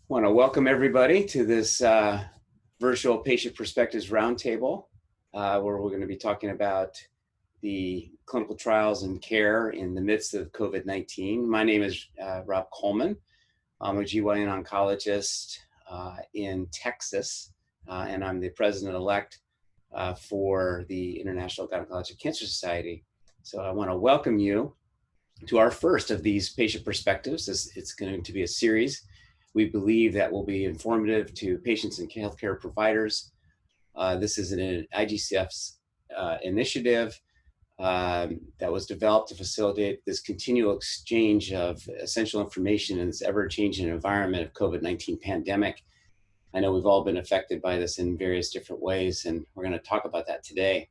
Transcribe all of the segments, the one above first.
Want to welcome everybody to this virtual patient perspectives roundtable, where we're going to be talking about the clinical trials and care in the midst of COVID-19. My name is Rob Coleman. I'm a GYN oncologist in Texas, and I'm the president-elect for the International Gynecologic Cancer Society. So I want to welcome you to our first of these patient perspectives. It's going to be a series. We believe that will be informative to patients and healthcare providers. This is an IGCS initiative that was developed to facilitate this continual exchange of essential information in this ever-changing environment of COVID-19 pandemic. I know we've all been affected by this in various different ways, and we're going to talk about that today.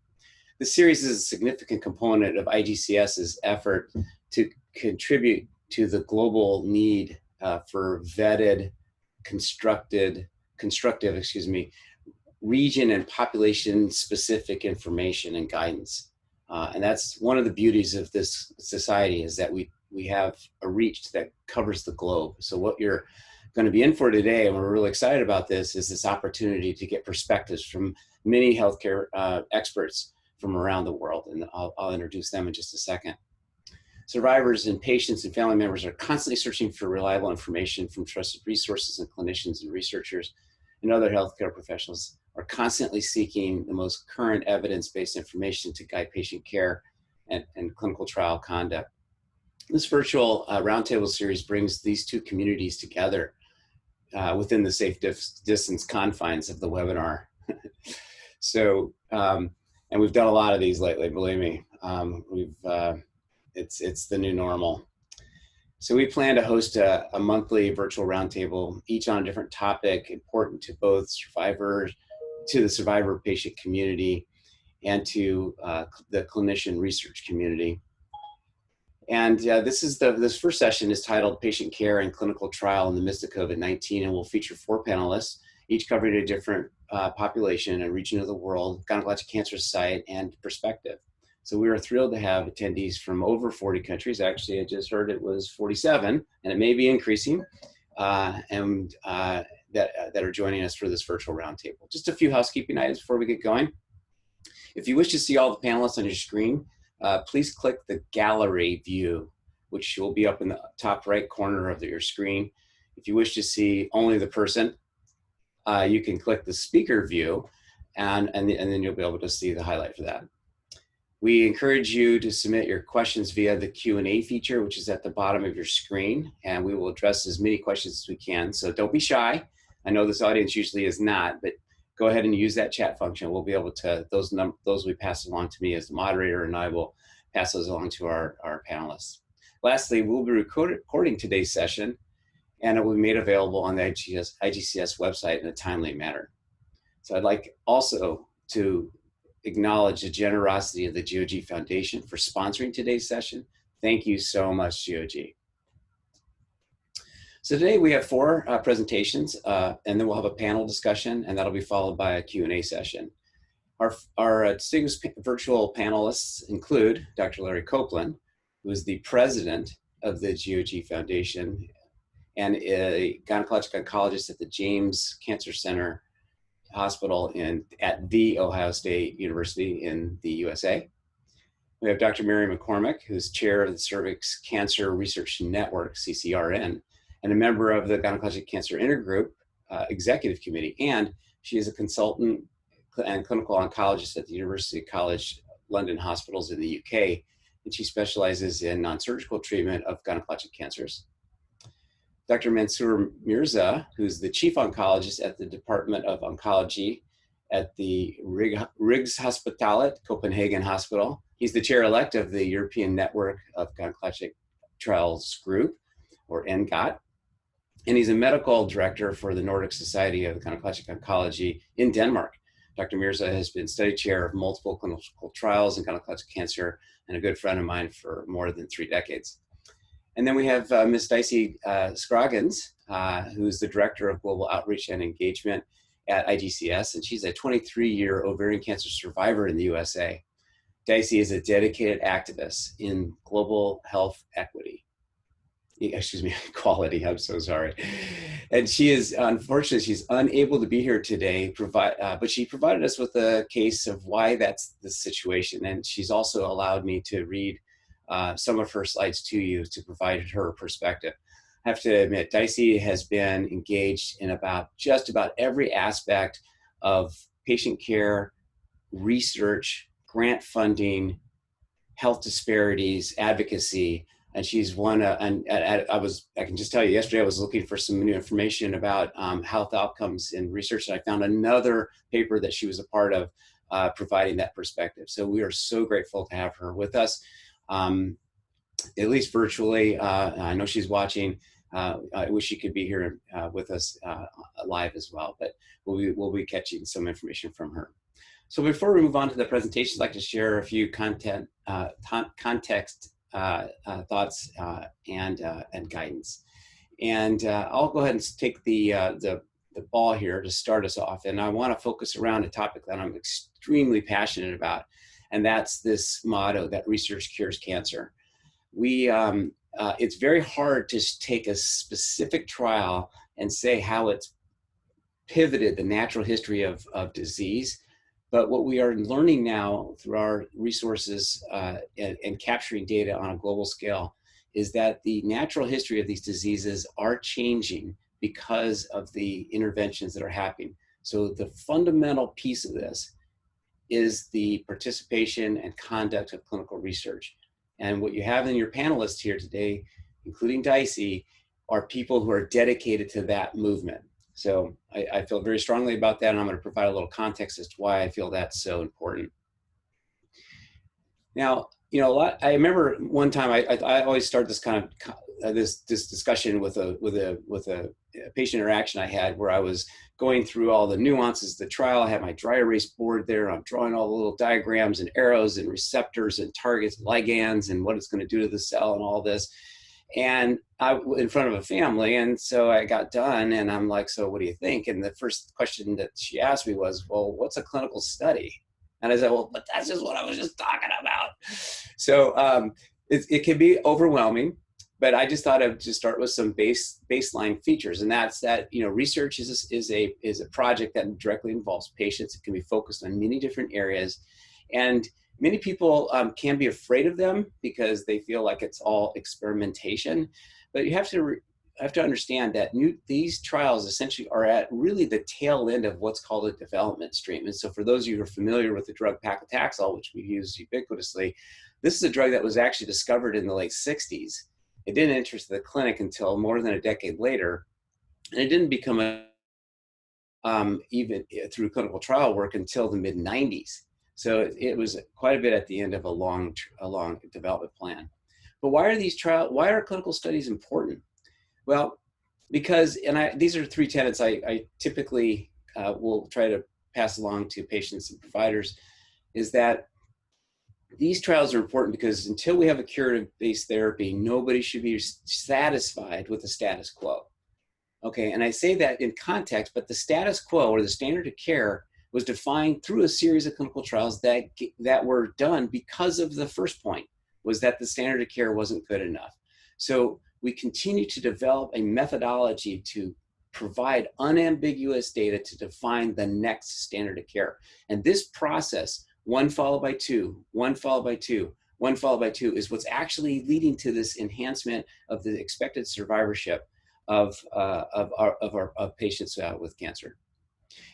This series is a significant component of IGCS's effort to contribute to the global need for vetted, constructive, region and population specific information and guidance. And that's one of the beauties of this society, is that we have a reach that covers the globe. So what you're going to be in for today, and we're really excited about this, is this opportunity to get perspectives from many healthcare experts from around the world. And I'll introduce them in just a second. Survivors and patients and family members are constantly searching for reliable information from trusted resources, and clinicians and researchers and other healthcare professionals are constantly seeking the most current evidence-based information to guide patient care and clinical trial conduct. This virtual roundtable series brings these two communities together within the safe distance confines of the webinar. So, and we've done a lot of these lately, believe me. It's the new normal. So we plan to host a monthly virtual roundtable, each on a different topic important to both survivors, to the survivor patient community, and to the clinician research community. And this first session is titled Patient Care and Clinical Trial in the Midst of COVID-19, and will feature 4 panelists, each covering a different population and region of the world, Gynecologic Cancer Society, and perspective. So we are thrilled to have attendees from over 40 countries. Actually, I just heard it was 47, and it may be increasing, that are joining us for this virtual roundtable. Just a few housekeeping items before we get going. If you wish to see all the panelists on your screen, please click the gallery view, which will be up in the top right corner of your screen. If you wish to see only the person, you can click the speaker view, and then you'll be able to see the highlight for that. We encourage you to submit your questions via the Q&A feature, which is at the bottom of your screen, and we will address as many questions as we can. So don't be shy. I know this audience usually is not, but go ahead and use that chat function. We'll be able to, those we pass along to me as the moderator, and I will pass those along to our panelists. Lastly, we'll be recording today's session, and it will be made available on the IGCS website in a timely manner. So I'd like also to acknowledge the generosity of the GOG Foundation for sponsoring today's session. Thank you so much, GOG. So today we have 4 presentations, and then we'll have a panel discussion, and that'll be followed by a Q&A session. Our distinguished virtual panelists include Dr. Larry Copeland, who is the president of the GOG Foundation and a gynecologic oncologist at the James Cancer Center Hospital at The Ohio State University in the USA. We have Dr. Mary McCormack, who's chair of the Cervix Cancer Research Network, CCRN, and a member of the Gynecologic Cancer Intergroup Executive Committee, and she is a consultant and clinical oncologist at the University College London Hospitals in the UK, and she specializes in non-surgical treatment of gynecologic cancers. Dr. Mansoor Mirza, who's the chief oncologist at the Department of Oncology at the Rigshospitalet Copenhagen Hospital. He's the chair-elect of the European Network of Gynecologic Trials Group, or ENGOT, and he's a medical director for the Nordic Society of Gynecologic Oncology in Denmark. Dr. Mirza has been study chair of multiple clinical trials in gynecologic cancer and a good friend of mine for more than 3 decades. And then we have Ms. Dicey Scroggins, who's the Director of Global Outreach and Engagement at IGCS, and she's a 23-year ovarian cancer survivor in the USA. Dicey is a dedicated activist in global health equity. Excuse me, quality, I'm so sorry. And she is, unfortunately, she's unable to be here today, but she provided us with a case of why that's the situation. And she's also allowed me to read some of her slides to you to provide her perspective. I have to admit, Dicey has been engaged in just about every aspect of patient care, research, grant funding, health disparities, advocacy, and she's one. I can just tell you, yesterday I was looking for some new information about health outcomes in research, and I found another paper that she was a part of, providing that perspective. So we are so grateful to have her with us, at least virtually. I know she's watching. I wish she could be here with us live as well, but we'll be catching some information from her. So before we move on to the presentation, I'd like to share a few context thoughts and guidance. And I'll go ahead and take the ball here to start us off. And I want to focus around a topic that I'm extremely passionate about, and that's this motto that research cures cancer. It's very hard to take a specific trial and say how it's pivoted the natural history of disease. But what we are learning now through our resources and capturing data on a global scale is that the natural history of these diseases are changing because of the interventions that are happening. So the fundamental piece of this is the participation and conduct of clinical research. And what you have in your panelists here today, including Dicey, are people who are dedicated to that movement. So I feel very strongly about that, and I'm going to provide a little context as to why I feel that's so important. Now, I remember one time I always start this kind of this discussion with a patient interaction I had, where I was going through all the nuances of the trial. I had my dry erase board there. I'm drawing all the little diagrams and arrows and receptors and targets, ligands, and what it's going to do to the cell and all this. And I in front of a family, and so I got done, and I'm like, so what do you think? And the first question that she asked me was, well, what's a clinical study? And I said, well, but that's just what I was just talking about. So it can be overwhelming, but I just thought I'd just start with some baseline features, and that's that research is a project that directly involves patients. It can be focused on many different areas, and many people can be afraid of them because they feel like it's all experimentation. But you have to understand that these trials essentially are at really the tail end of what's called a development stream. And so for those of you who are familiar with the drug paclitaxel, which we use ubiquitously, this is a drug that was actually discovered in the late 60s. It didn't enter the clinic until more than a decade later, and it didn't become even through clinical trial work until the mid-90s. So it was quite a bit at the end of a long development plan. But why are clinical studies important? Well, because, these are three tenets I typically will try to pass along to patients and providers, is that these trials are important because until we have a curative-based therapy, nobody should be satisfied with the status quo. Okay, and I say that in context, but the status quo, or the standard of care, was defined through a series of clinical trials that were done because of the first point, was that the standard of care wasn't good enough. So we continue to develop a methodology to provide unambiguous data to define the next standard of care. And this process, one followed by two, one followed by two, one followed by two, is what's actually leading to this enhancement of the expected survivorship of patients with cancer.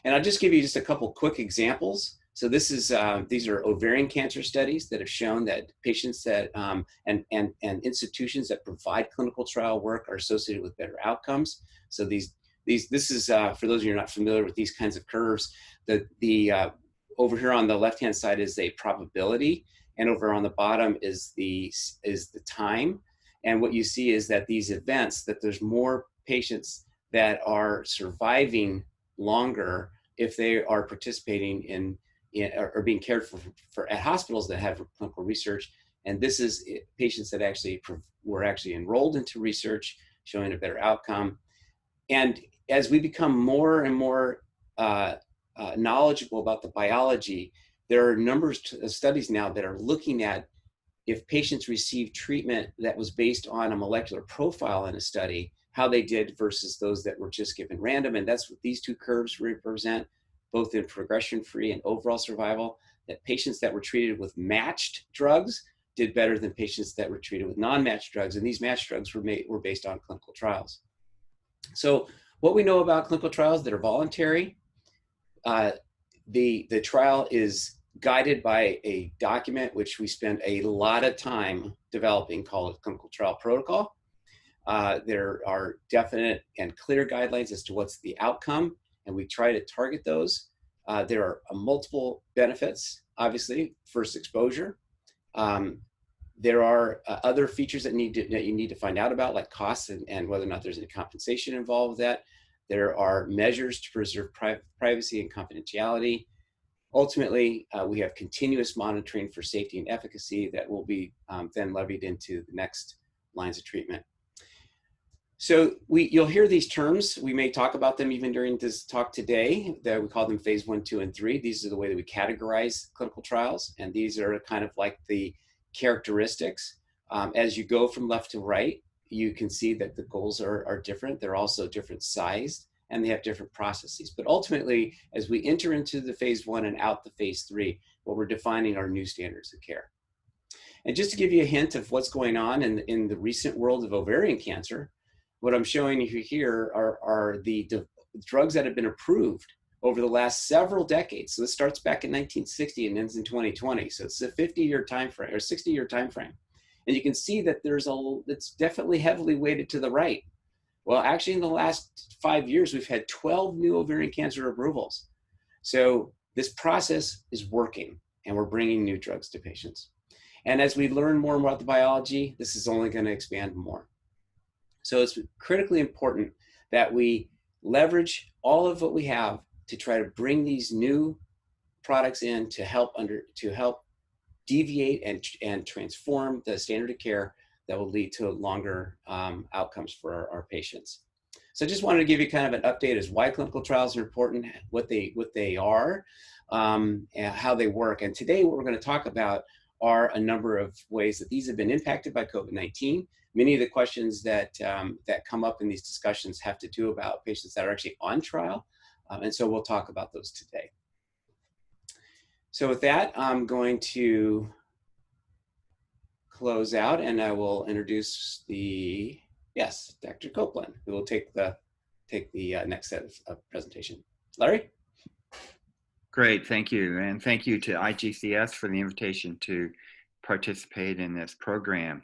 And I'll just give you just a couple quick examples. So this is these are ovarian cancer studies that have shown that patients that and institutions that provide clinical trial work are associated with better outcomes. So this is for those of you who are not familiar with these kinds of curves. Over here on the left-hand side is a probability, and over on the bottom is the time. And what you see is that these events, that there's more patients that are surviving longer if they are participating in or being cared for at hospitals that have clinical research. And this is patients that were actually enrolled into research, showing a better outcome. And as we become more and more knowledgeable about the biology, there are numbers of studies now that are looking at if patients receive treatment that was based on a molecular profile in a study, how they did versus those that were just given random. And that's what these two curves represent, both in progression-free and overall survival, that patients that were treated with matched drugs did better than patients that were treated with non-matched drugs. And these matched drugs were based on clinical trials. So what we know about clinical trials that are voluntary, the trial is guided by a document which we spend a lot of time developing called a clinical trial protocol. There are definite and clear guidelines as to what's the outcome, and we try to target those. There are multiple benefits, obviously, first exposure. There are other features that you need to find out about, like costs and whether or not there's any compensation involved with that. There are measures to preserve privacy and confidentiality. Ultimately, we have continuous monitoring for safety and efficacy that will be then levied into the next lines of treatment. So you'll hear these terms. We may talk about them even during this talk today. That we call them phase 1, 2, and 3. These are the way that we categorize clinical trials, and these are kind of like the characteristics. As you go from left to right, you can see that the goals are different. They're also different sized, and they have different processes. But ultimately, as we enter into the phase 1 and out the phase 3, what we're defining are new standards of care. And just to give you a hint of what's going on in the recent world of ovarian cancer, what I'm showing you here are the drugs that have been approved over the last several decades. So this starts back in 1960 and ends in 2020. So it's a 50-year time frame or 60-year time frame. And you can see that it's definitely heavily weighted to the right. Well, actually in the last 5 years, we've had 12 new ovarian cancer approvals. So this process is working, and we're bringing new drugs to patients. And as we learn more about the biology, this is only going to expand more. So it's critically important that we leverage all of what we have to try to bring these new products in to help deviate and transform the standard of care that will lead to longer outcomes for our patients. So I just wanted to give you kind of an update as why clinical trials are important, what they are, and how they work. And today what we're going to talk about are a number of ways that these have been impacted by COVID-19. Many of the questions that come up in these discussions have to do about patients that are actually on trial. And so we'll talk about those today. So with that, I'm going to close out, and I will introduce Dr. Copeland, who will take the next set of presentation. Larry? Great, thank you. And thank you to IGCS for the invitation to participate in this program.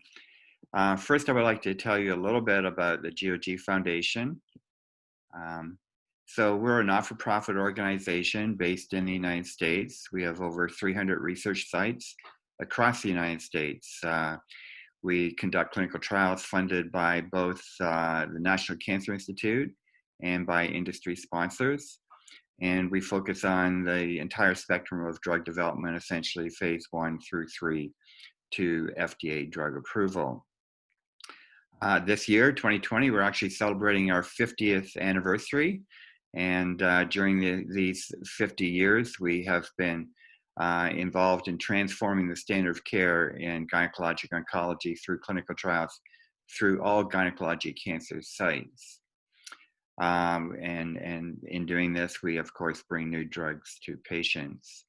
First, I would like to tell you a little bit about the GOG Foundation. So we're a not-for-profit organization based in the United States. We have over 300 research sites across the United States. We conduct clinical trials funded by both the National Cancer Institute and by industry sponsors. And we focus on the entire spectrum of drug development, essentially phase 1 through 3 to FDA drug approval. This year, 2020, we're actually celebrating our 50th anniversary. And during these 50 years, we have been involved in transforming the standard of care in gynecologic oncology through clinical trials through all gynecologic cancer sites. And in doing this, we, of course, bring new drugs to patients.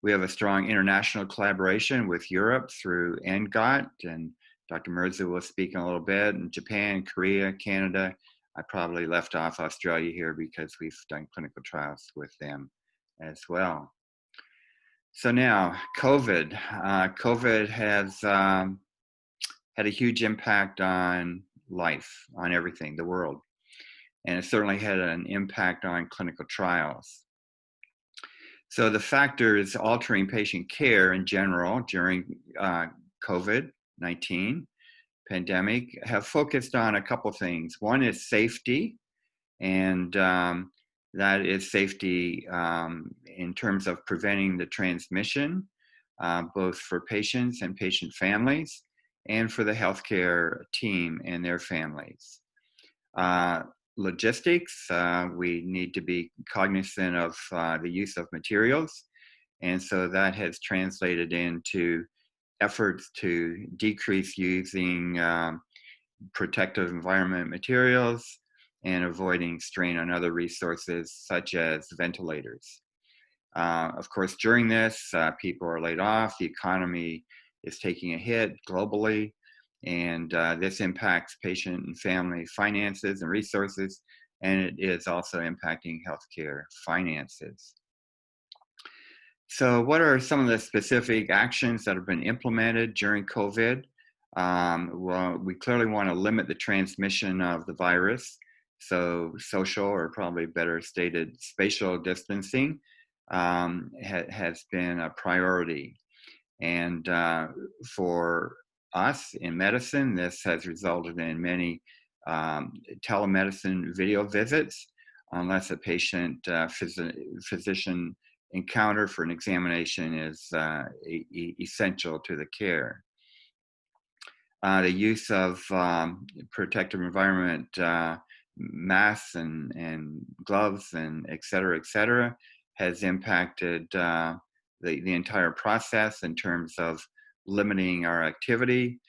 We have a strong international collaboration with Europe through ENGOT, and Dr. Mirza will speak in a little bit, in Japan, Korea, Canada. I probably left off Australia here because we've done clinical trials with them as well. So now, COVID. COVID has had a huge impact on life, on everything, the world. And it certainly had an impact on clinical trials. So the factors altering patient care in general during COVID-19 pandemic have focused on a couple things. One is safety, and that is safety in terms of preventing the transmission, both for patients and patient families, and for the healthcare team and their families. Logistics, we need to be cognizant of the use of materials, and so that has translated into efforts to decrease using protective environment materials, and avoiding strain on other resources such as ventilators. Of course, during this, people are laid off, the economy is taking a hit globally, and this impacts patient and family finances and resources, and it is also impacting healthcare finances. So what are some of the specific actions that have been implemented during COVID? Well, we clearly want to limit the transmission of the virus. So social, or probably better stated, spatial distancing has been a priority. And for us in medicine, this has resulted in many telemedicine video visits, unless a patient physician encounter for an examination is essential to the care. The use of protective environment masks and gloves and et cetera, has impacted the entire process in terms of limiting our activity.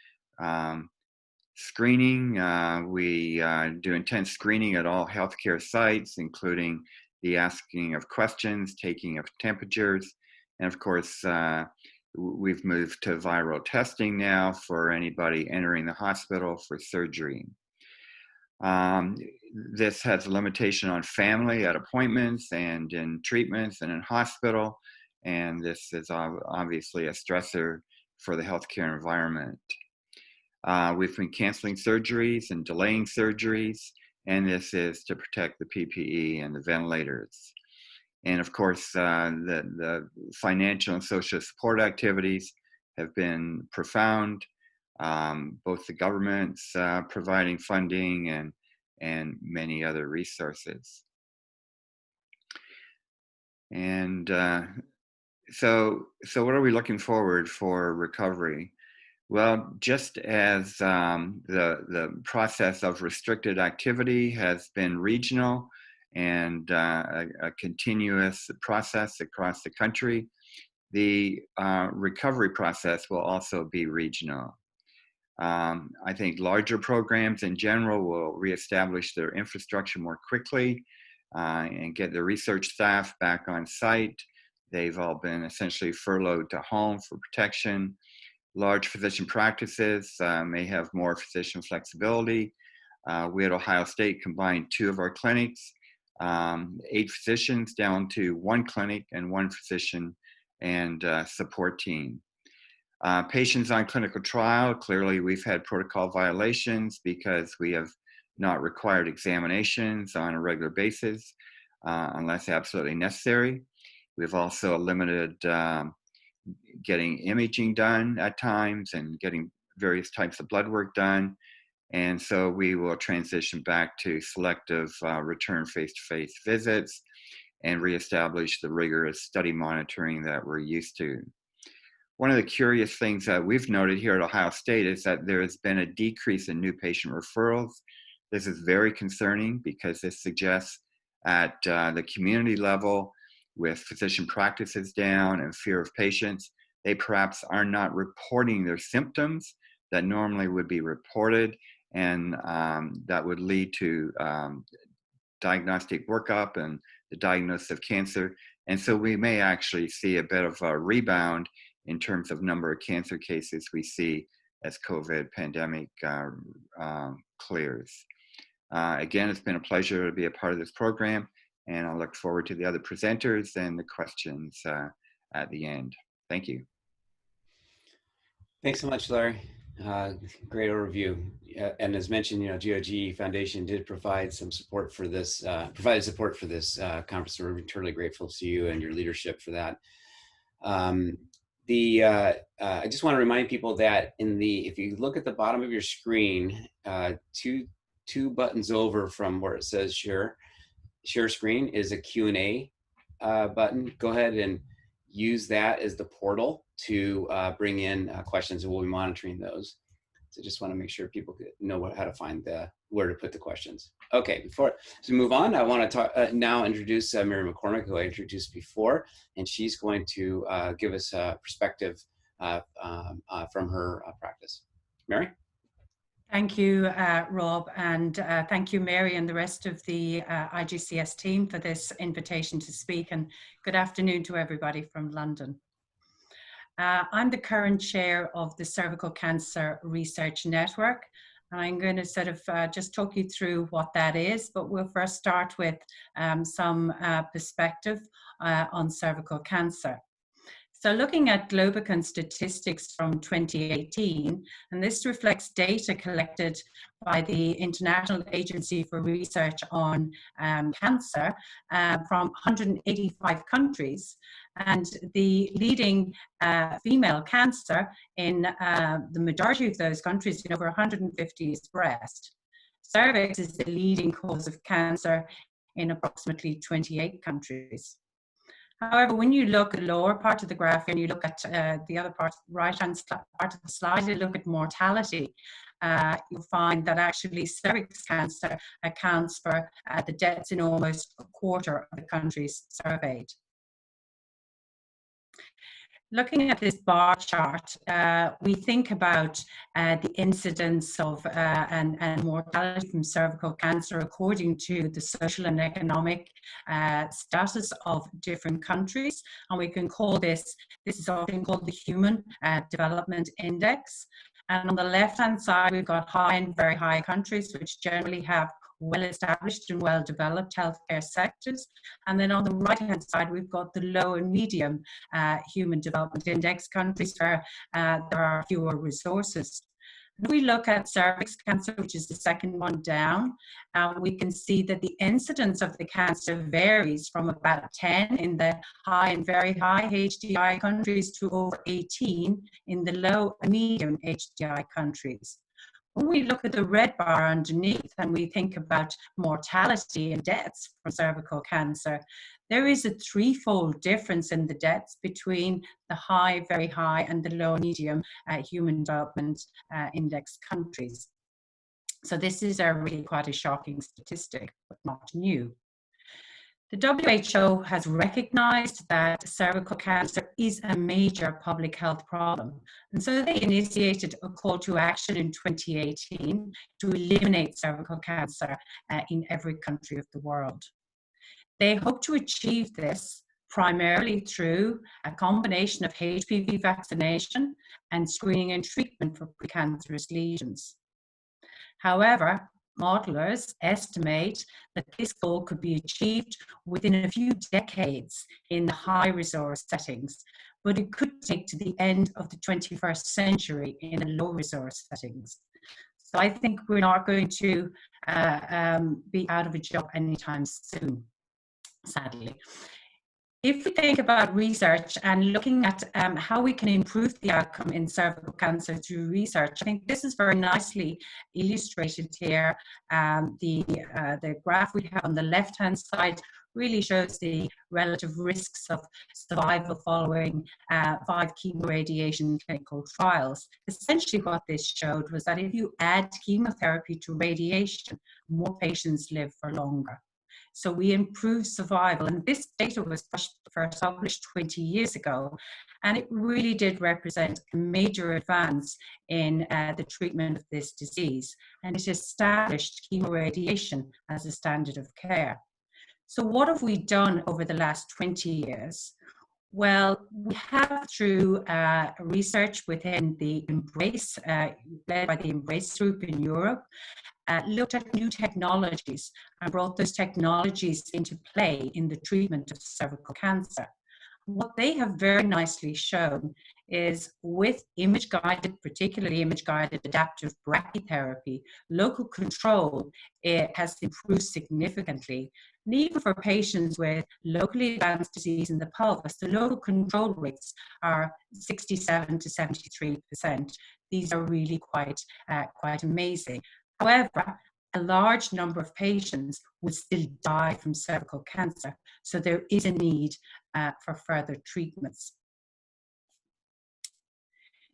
Screening, we do intense screening at all healthcare sites, including the asking of questions, taking of temperatures, and of course, we've moved to viral testing now for anybody entering the hospital for surgery. This has a limitation on family at appointments and in treatments and in hospital, and this is obviously a stressor for the healthcare environment. We've been canceling surgeries and delaying surgeries, and this is to protect the PPE and the ventilators. And of course, the financial and social support activities have been profound. Both the governments providing funding and many other resources. And so what are we looking forward for recovery? Well, just as the process of restricted activity has been regional and a continuous process across the country, the recovery process will also be regional. I think larger programs in general will reestablish their infrastructure more quickly and get their research staff back on site. They've all been essentially furloughed to home for protection. Large physician practices may have more physician flexibility. We at Ohio State combined 2 of our clinics, 8 physicians down to 1 clinic and 1 physician and support team. Patients on clinical trial, clearly we've had protocol violations because we have not required examinations on a regular basis unless absolutely necessary. We've also limited getting imaging done at times and getting various types of blood work done. And so we will transition back to selective return face-to-face visits and reestablish the rigorous study monitoring that we're used to. One of the curious things that we've noted here at Ohio State is that there has been a decrease in new patient referrals. This is very concerning because this suggests at the community level, with physician practices down and fear of patients, they perhaps are not reporting their symptoms that normally would be reported, and that would lead to diagnostic workup and the diagnosis of cancer. And so we may actually see a bit of a rebound in terms of number of cancer cases we see as COVID pandemic clears. Again, it's been a pleasure to be a part of this program, and I look forward to the other presenters and the questions at the end. Thank you. Thanks so much, Larry. Great overview. And as mentioned, GOG Foundation did provide some support for this, conference. So we're eternally grateful to you and your leadership for that. I just want to remind people that if you look at the bottom of your screen, two buttons over from where it says share screen is a Q&A button. Go ahead and use that as the portal to bring in questions, and we'll be monitoring those. So just want to make sure people know how to find where to put the questions. Okay, before we move on, I want to now introduce Mary McCormack, who I introduced before, and she's going to give us a perspective from her practice. Mary? Thank you, Rob, and thank you, Mary, and the rest of the IGCS team for this invitation to speak, and good afternoon to everybody from London. I'm the current chair of the Cervical Cancer Research Network, and I'm going to sort of just talk you through what that is, but we'll first start with some perspective on cervical cancer. So looking at Globicon statistics from 2018, and this reflects data collected by the International Agency for Research on Cancer from 185 countries. And the leading female cancer in the majority of those countries, in over 150, is breast. Cervix is the leading cause of cancer in approximately 28 countries. However, when you look at the lower part of the graph and you look at the other part, right-hand part of the slide, you look at mortality, you'll find that actually cervix cancer accounts for the deaths in almost a quarter of the countries surveyed. Looking at this bar chart, we think about the incidence of and mortality from cervical cancer according to the social and economic status of different countries. And we can call this is often called the Human Development Index. And on the left-hand side, we've got high and very high countries, which generally have well-established and well-developed healthcare sectors. And then on the right-hand side, we've got the low and medium Human Development Index countries where there are fewer resources. If we look at cervix cancer, which is the second one down, we can see that the incidence of the cancer varies from about 10 in the high and very high HDI countries to over 18 in the low and medium HDI countries. When we look at the red bar underneath and we think about mortality and deaths from cervical cancer, there is a threefold difference in the deaths between the high, very high, and the low, medium Human Development Index countries. So this is really quite a shocking statistic, but not new. The WHO has recognized that cervical cancer is a major public health problem. And so they initiated a call to action in 2018 to eliminate cervical cancer in every country of the world. They hope to achieve this primarily through a combination of HPV vaccination and screening and treatment for precancerous lesions. However, modelers estimate that this goal could be achieved within a few decades in the high resource settings, but it could take to the end of the 21st century in the low resource settings. So I think we're not going to be out of a job anytime soon, sadly. If we think about research and looking at how we can improve the outcome in cervical cancer through research, I think this is very nicely illustrated here. The graph we have on the left-hand side really shows the relative risks of survival following 5 chemoradiation clinical trials. Essentially what this showed was that if you add chemotherapy to radiation, more patients live for longer. So we improve survival, and this data was first published 20 years ago, and it really did represent a major advance in the treatment of this disease, and it established chemoradiation as a standard of care. So what have we done over the last 20 years? Well, we have, through research within the Embrace, led by the Embrace group in Europe, looked at new technologies and brought those technologies into play in the treatment of cervical cancer. What they have very nicely shown is with image-guided, particularly image-guided adaptive brachytherapy, local control, it has improved significantly. And even for patients with locally advanced disease in the pelvis, the local control rates are 67 to 73%. These are really quite amazing. However, a large number of patients would still die from cervical cancer, so there is a need for further treatments.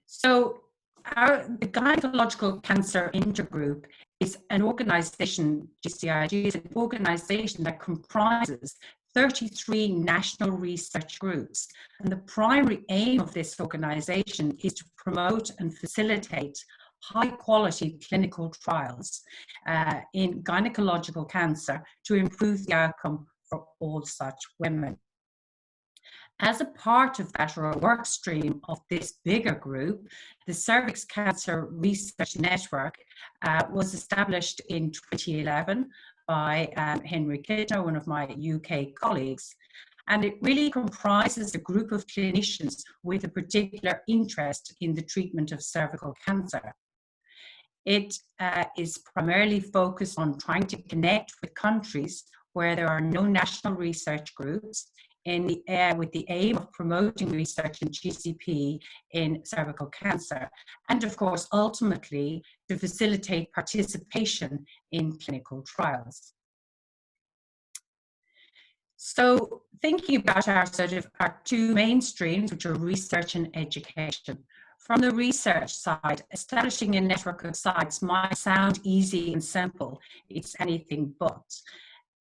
So the Gynecological Cancer Intergroup is an organization, GCIG is an organization that comprises 33 national research groups. And the primary aim of this organization is to promote and facilitate high-quality clinical trials in gynecological cancer to improve the outcome for all such women. As a part of that work stream of this bigger group, the Cervix Cancer Research Network was established in 2011 by Henry Kidner, one of my UK colleagues. And it really comprises a group of clinicians with a particular interest in the treatment of cervical cancer. It is primarily focused on trying to connect with countries where there are no national research groups with the aim of promoting research in GCP in cervical cancer, and of course, ultimately, to facilitate participation in clinical trials. So thinking about our two mainstreams, which are research and education. From the research side, establishing a network of sites might sound easy and simple. It's anything but.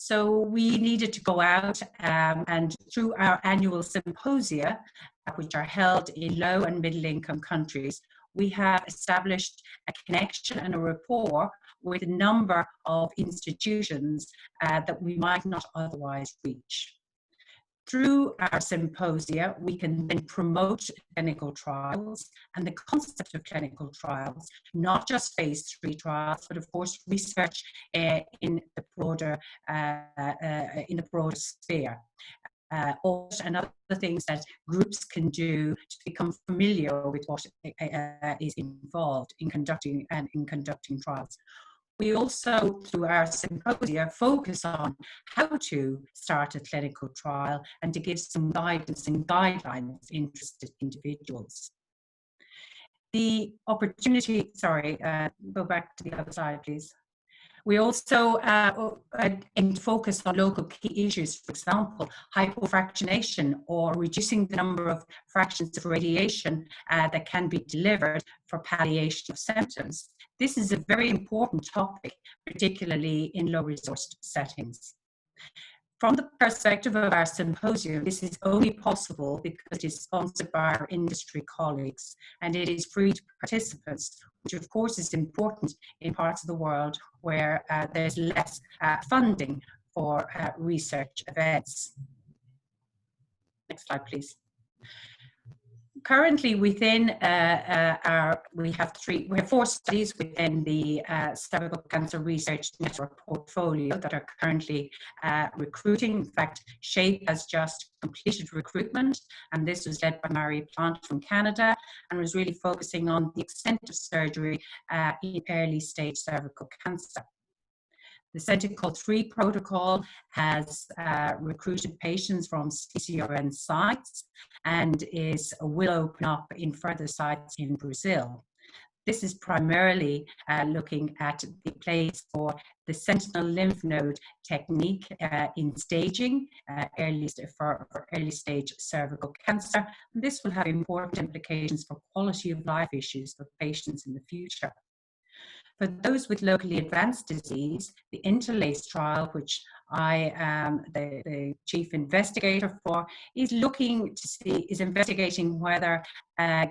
So we needed to go out and through our annual symposia, which are held in low and middle income countries, we have established a connection and a rapport with a number of institutions that we might not otherwise reach. Through our symposia, we can then promote clinical trials and the concept of clinical trials, not just phase 3 trials, but of course research in the broader sphere. And other things that groups can do to become familiar with what is involved in conducting trials. We also, through our symposia, focus on how to start a clinical trial and to give some guidance and guidelines to interested individuals. The opportunity, go back to the other slide, please. We also focus on local key issues, for example, hypofractionation or reducing the number of fractions of radiation that can be delivered for palliation of symptoms. This is a very important topic, particularly in low-resourced settings. From the perspective of our symposium, this is only possible because it is sponsored by our industry colleagues and it is free to participants, which of course is important in parts of the world where there's less funding for research events. Next slide, please. Currently, within we have 4 studies within the Cervical Cancer Research Network portfolio that are currently recruiting. In fact, SHAPE has just completed recruitment, and this was led by Mary Plant from Canada, and was really focusing on the extent of surgery in early stage cervical cancer. The Sentinel 3 protocol has recruited patients from CCRN sites and will open up in further sites in Brazil. This is primarily looking at the place for the sentinel lymph node technique in staging for early stage cervical cancer. And this will have important implications for quality of life issues for patients in the future. For those with locally advanced disease, the Interlace trial, which I am the chief investigator for, is investigating whether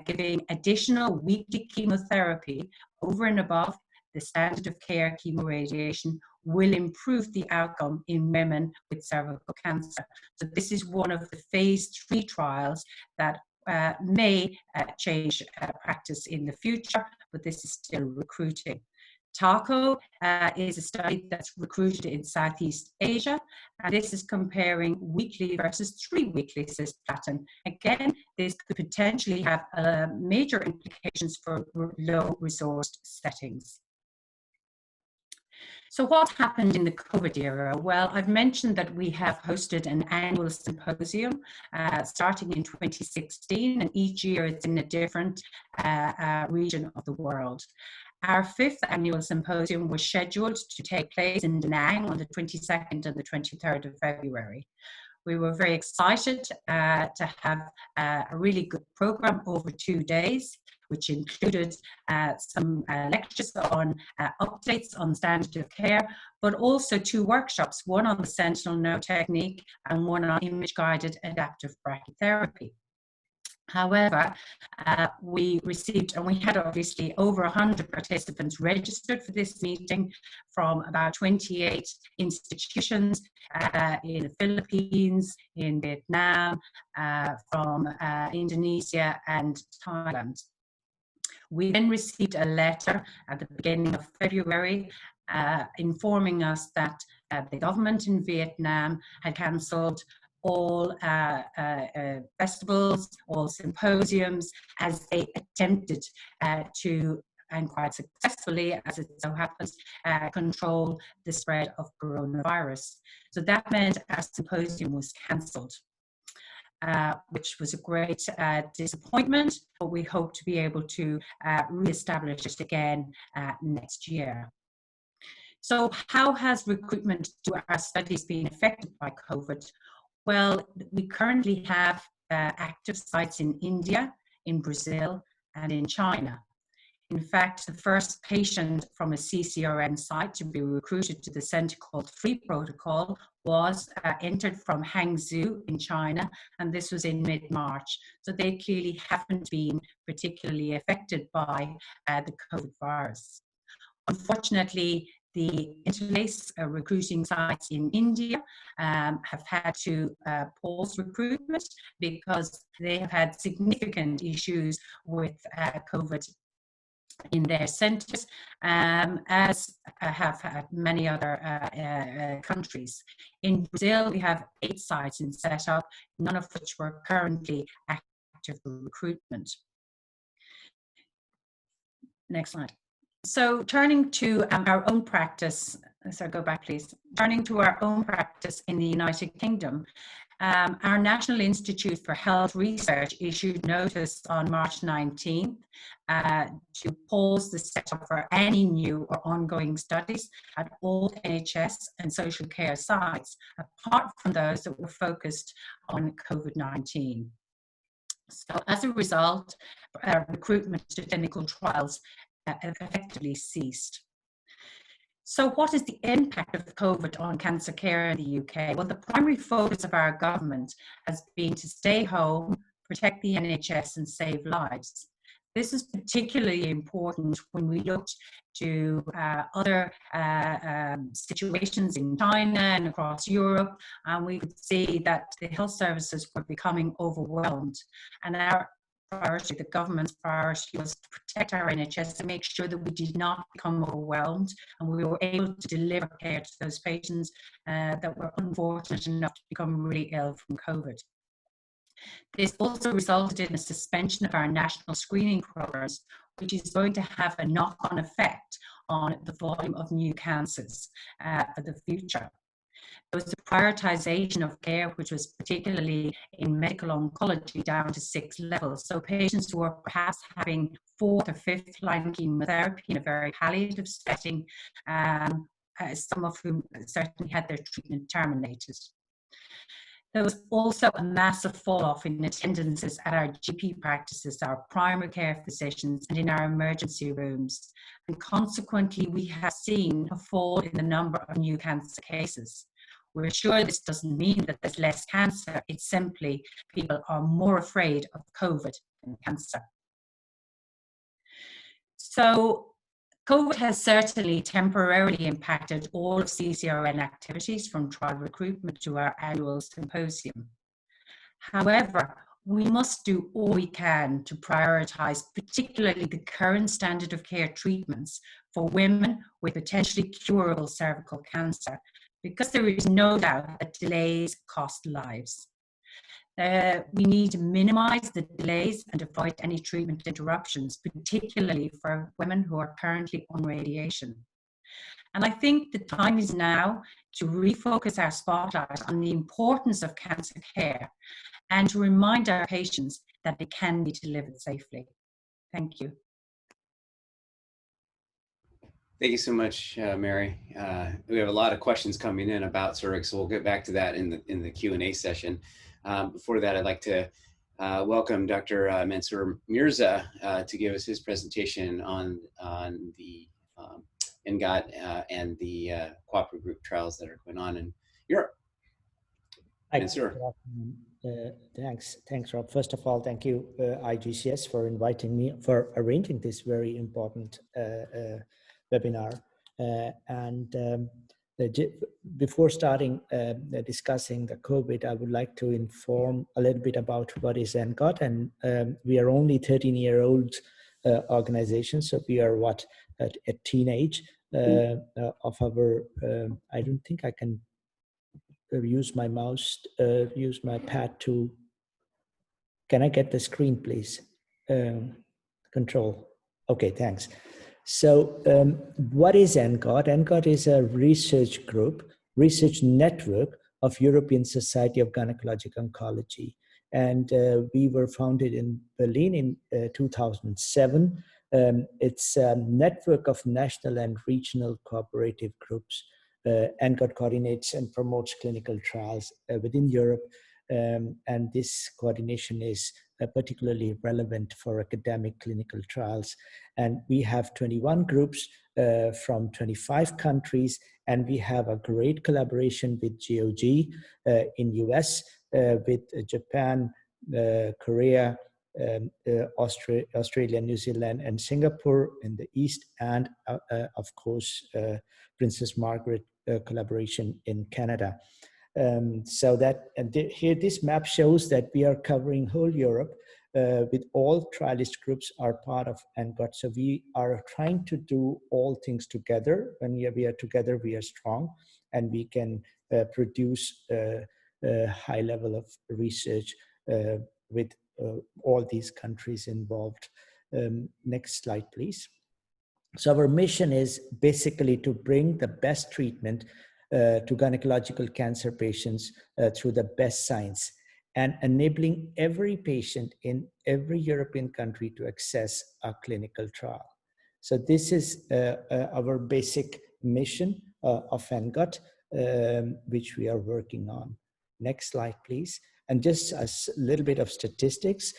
giving additional weekly chemotherapy over and above the standard of care chemoradiation will improve the outcome in women with cervical cancer. So this is one of the phase 3 trials that may change practice in the future, but this is still recruiting. TACO is a study that's recruited in Southeast Asia, and this is comparing weekly versus 3 weekly cisplatin. Again, this could potentially have major implications for low-resourced settings. So what happened in the COVID era? Well, I've mentioned that we have hosted an annual symposium starting in 2016, and each year it's in a different region of the world. Our 5th annual symposium was scheduled to take place in Da Nang on the 22nd and the 23rd of February. We were very excited to have a really good program over 2 days, which included some lectures on updates on standard of care, but also 2 workshops, one on the sentinel node technique and one on image-guided adaptive brachytherapy. However, we received, and we had obviously over 100 participants registered for this meeting from about 28 institutions in the Philippines, in Vietnam, from Indonesia and Thailand. We then received a letter at the beginning of February informing us that the government in Vietnam had cancelled all festivals, all symposiums, as they attempted to, and quite successfully, as it so happens, control the spread of coronavirus. So that meant our symposium was cancelled. Which was a great disappointment, but we hope to be able to re-establish it again next year. So how has recruitment to our studies been affected by COVID? Well, we currently have active sites in India, in Brazil, and in China. In fact, the first patient from a CCRN site to be recruited to the center called Free Protocol was entered from Hangzhou in China, and this was in mid-March. So they clearly haven't been particularly affected by the COVID virus. Unfortunately, the interlace recruiting sites in India have had to pause recruitment because they have had significant issues with COVID in their centres, as have had many other countries. In Brazil, we have 8 sites in setup, none of which were currently active for recruitment. Next slide. So turning to our own practice, so go back please. Turning to our own practice in the United Kingdom, our National Institute for Health Research issued notice on March 19th to pause the setup for any new or ongoing studies at all NHS and social care sites, apart from those that were focused on COVID-19. So as a result, recruitment to clinical trials effectively ceased. So what is the impact of COVID on cancer care in the UK? Well, the primary focus of our government has been to stay home, protect the NHS and save lives. This is particularly important when we looked to other situations in China and across Europe, and we could see that the health services were becoming overwhelmed. And our priority, the government's priority, was to protect our NHS, to make sure that we did not become overwhelmed and we were able to deliver care to those patients that were unfortunate enough to become really ill from COVID. This also resulted in a suspension of our national screening programs, which is going to have a knock-on effect on the volume of new cancers for the future. There was a prioritization of care, which was particularly in medical oncology down to 6 levels. So patients who were perhaps having 4th or 5th line chemotherapy in a very palliative setting, some of whom certainly had their treatment terminated. There was also a massive fall-off in attendances at our GP practices, our primary care physicians, and in our emergency rooms. And consequently, we have seen a fall in the number of new cancer cases. We're sure this doesn't mean that there's less cancer, it's simply people are more afraid of COVID than cancer. So COVID has certainly temporarily impacted all of CCRN activities, from trial recruitment to our annual symposium. However, we must do all we can to prioritise particularly the current standard of care treatments for women with potentially curable cervical cancer, because there is no doubt that delays cost lives. We need to minimise the delays and avoid any treatment interruptions, particularly for women who are currently on radiation. And I think the time is now to refocus our spotlight on the importance of cancer care and to remind our patients that it can be delivered safely. Thank you. Thank you so much, Mary. We have a lot of questions coming in about Cervix, so we'll get back to that in the Q&A session. Before that, I'd like to welcome Dr. Mansoor Mirza to give us his presentation on the ENGOT and the cooperative group trials that are going on in Europe. Hi, Mansoor. good afternoon. Thanks, Rob. First of all, thank you, IGCS, for inviting me, for arranging this very important webinar. Before starting discussing the COVID, I would like to inform a little bit about what is ENGOT. And we are only 13-year-old organization, so we are a teenage of our. I don't think I can use my mouse, use my pad to. Can I get the screen, please? Control. Okay, thanks. So what is ENGOT? ENGOT is a research group, research network of European Society of Gynecologic Oncology. And we were founded in Berlin in 2007. It's a network of national and regional cooperative groups. ENGOT coordinates and promotes clinical trials within Europe. And this coordination is particularly relevant for academic clinical trials. And we have 21 groups from 25 countries, and we have a great collaboration with GOG in US, with Japan, Korea, Australia, New Zealand, and Singapore in the East, and of course, Princess Margaret collaboration in Canada. So that here this map shows that we are covering whole Europe with all trialist groups are part of ENGOT. So we are trying to do all things together. When we are together, we are strong, and we can produce a high level of research with all these countries involved. Next slide, please. So our mission is basically to bring the best treatment to gynecological cancer patients through the best science, and enabling every patient in every European country to access a clinical trial. So this is our basic mission of ENGOT, which we are working on. Next slide, please. And just a little bit of statistics,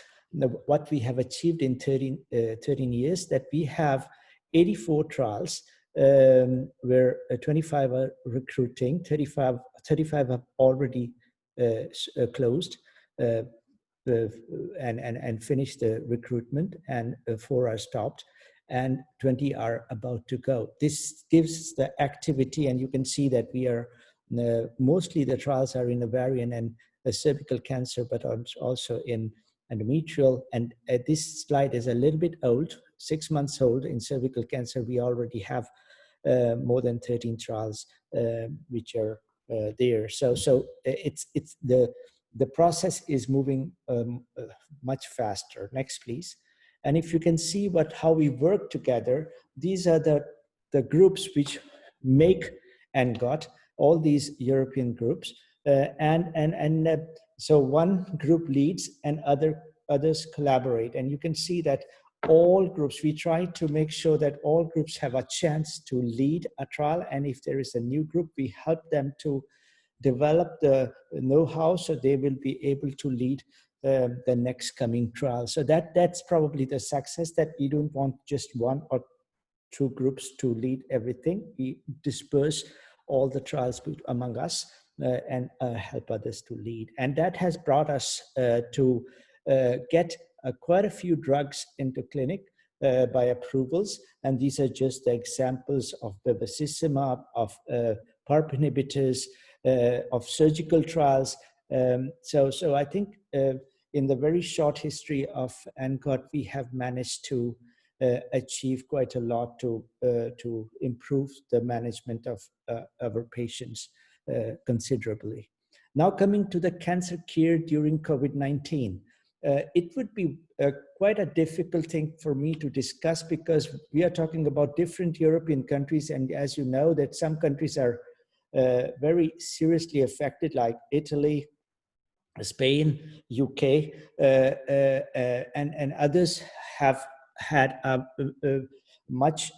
what we have achieved in 13 years, that we have 84 trials, where 25 are recruiting, 35 have already closed and finished the recruitment, and 4 are stopped, and 20 are about to go. This gives the activity, and you can see that we are, mostly the trials are in ovarian and cervical cancer, but also in endometrial. And this slide is a little bit old, 6 months old. In cervical cancer, we already have more than 13 trials which are there. So it's the process is moving much faster. Next, please. And if you can see how we work together, these are the groups which make ENGOT, all these European groups, so one group leads and others collaborate. And you can see that all groups, we try to make sure that all groups have a chance to lead a trial. And if there is a new group, we help them to develop the know-how so they will be able to lead the next coming trial. So that's probably the success, that we don't want just 1 or 2 groups to lead everything. We disperse all the trials among us and help others to lead. And that has brought us to get quite a few drugs into clinic by approvals. And these are just the examples of bevacizumab, of PARP inhibitors, of surgical trials. So I think in the very short history of ENGOT, we have managed to achieve quite a lot to improve the management of our patients considerably. Now coming to the cancer care during COVID-19. It would be quite a difficult thing for me to discuss, because we are talking about different European countries, and as you know, that some countries are very seriously affected, like Italy, Spain, UK, and others have had a much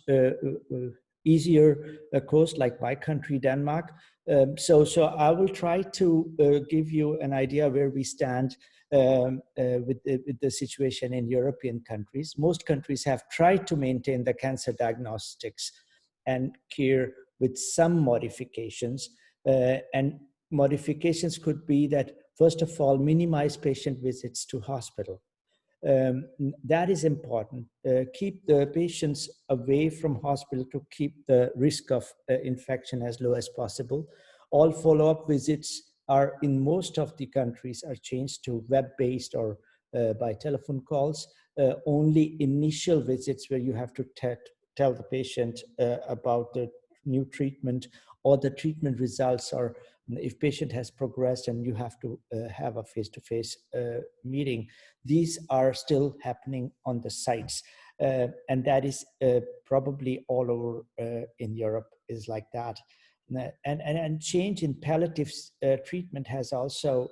easier course, like my country, Denmark. So I will try to give you an idea where we stand with the situation in European countries. Most countries have tried to maintain the cancer diagnostics and care with some modifications. And modifications could be that, First of all, minimize patient visits to hospital. That is important. Keep the patients away from hospital to keep the risk of infection as low as possible. All follow-up visits are, in most of the countries, are changed to web-based or by telephone calls. Only initial visits where you have to tell the patient about the new treatment or the treatment results, or if patient has progressed and you have to have a face-to-face meeting. These are still happening on the sites. And that is probably all over in Europe is like that. And change in palliative treatment has also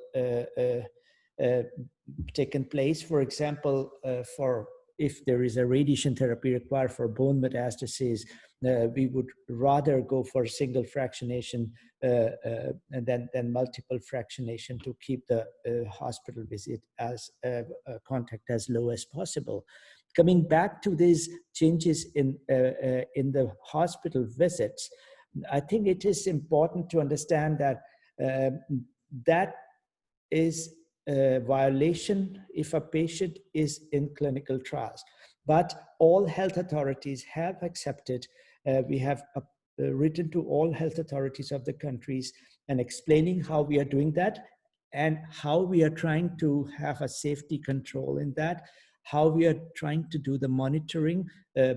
taken place. For example, for if there is a radiation therapy required for bone metastases, we would rather go for single fractionation than multiple fractionation to keep the hospital visit as contact as low as possible. Coming back to these changes in the hospital visits, I think it is important to understand that that is a violation if a patient is in clinical trials. But all health authorities have accepted, we have written to all health authorities of the countries and explaining how we are doing that and how we are trying to have a safety control in that, how we are trying to do the monitoring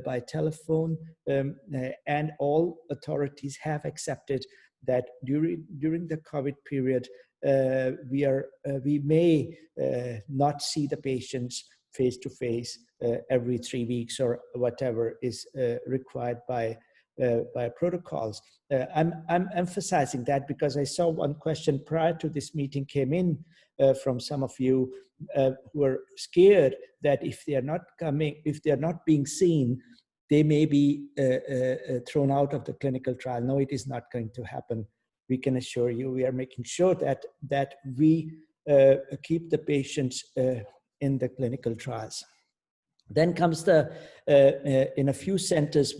by telephone, and all authorities have accepted that during the COVID period, we may not see the patients face to face every 3 weeks or whatever is required by protocols. I'm emphasizing that because I saw one question prior to this meeting came in from some of you who were scared that if they are not coming, if they are not being seen, they may be thrown out of the clinical trial. No, it is not going to happen. We can assure you, we are making sure that we keep the patients in the clinical trials. Then comes the, in a few centers,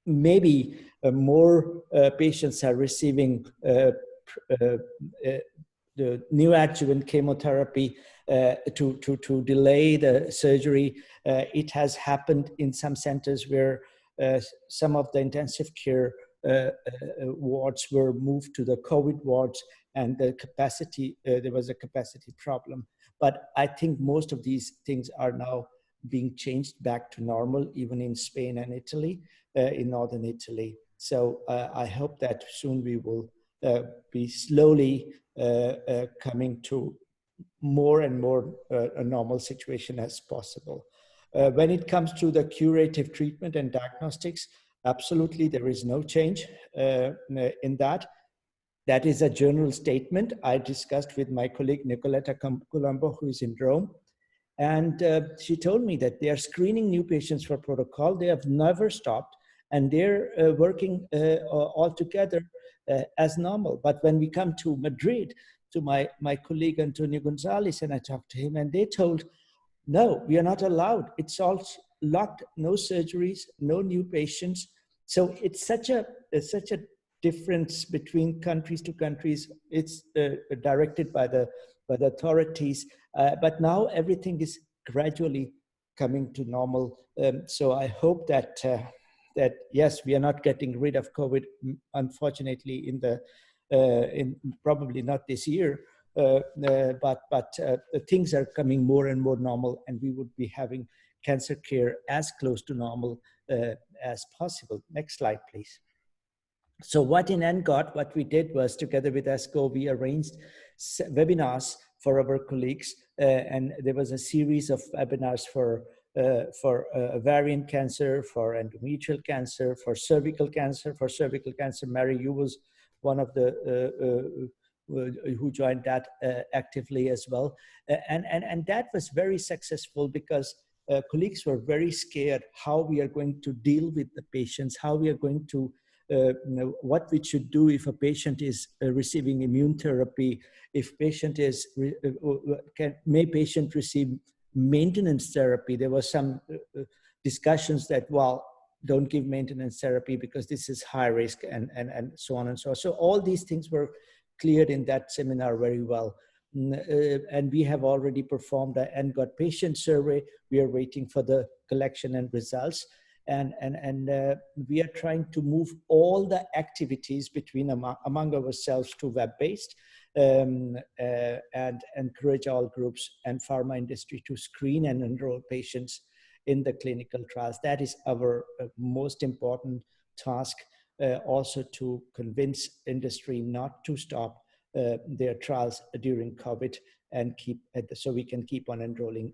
maybe more patients are receiving the neoadjuvant chemotherapy to delay the surgery. It has happened in some centers where some of the intensive care wards were moved to the COVID wards, and the capacity, there was a capacity problem. But I think most of these things are now being changed back to normal, even in Spain and Italy, in northern Italy. So I hope that soon we will be slowly coming to more and more a normal situation as possible. When it comes to the curative treatment and diagnostics, absolutely there is no change in that. That is a general statement I discussed with my colleague Nicoletta Colombo, who is in Rome. And she told me that they are screening new patients for protocol. They have never stopped, and they're working all together as normal. But when we come to Madrid, to my colleague Antonio Gonzalez, and I talked to him, and they told, no, we are not allowed. It's all locked, no surgeries, no new patients. So it's such a difference between countries to countries. It's directed by the authorities, but now everything is gradually coming to normal. So I hope that that yes, we are not getting rid of COVID, unfortunately, in probably not this year, but things are coming more and more normal, and we would be having cancer care as close to normal as possible. Next slide, please. So what in ENGOT, what we did was, together with ESCO, we arranged webinars for our colleagues, and there was a series of webinars for ovarian cancer, for endometrial cancer, for cervical cancer. For cervical cancer, Mary, you was one of the who joined that actively as well, and that was very successful because colleagues were very scared how we are going to deal with the patients, how we are going to what we should do if a patient is receiving immune therapy, if patient is, may patient receive maintenance therapy. There was some discussions that, well, don't give maintenance therapy because this is high risk, and so on and so on. So all these things were cleared in that seminar very well. And we have already performed an ENGOT patient survey. We are waiting for the collection and results. And we are trying to move all the activities among ourselves to web-based, and encourage all groups and pharma industry to screen and enroll patients in the clinical trials. That is our most important task, also to convince industry not to stop their trials during COVID and so we can keep on enrolling,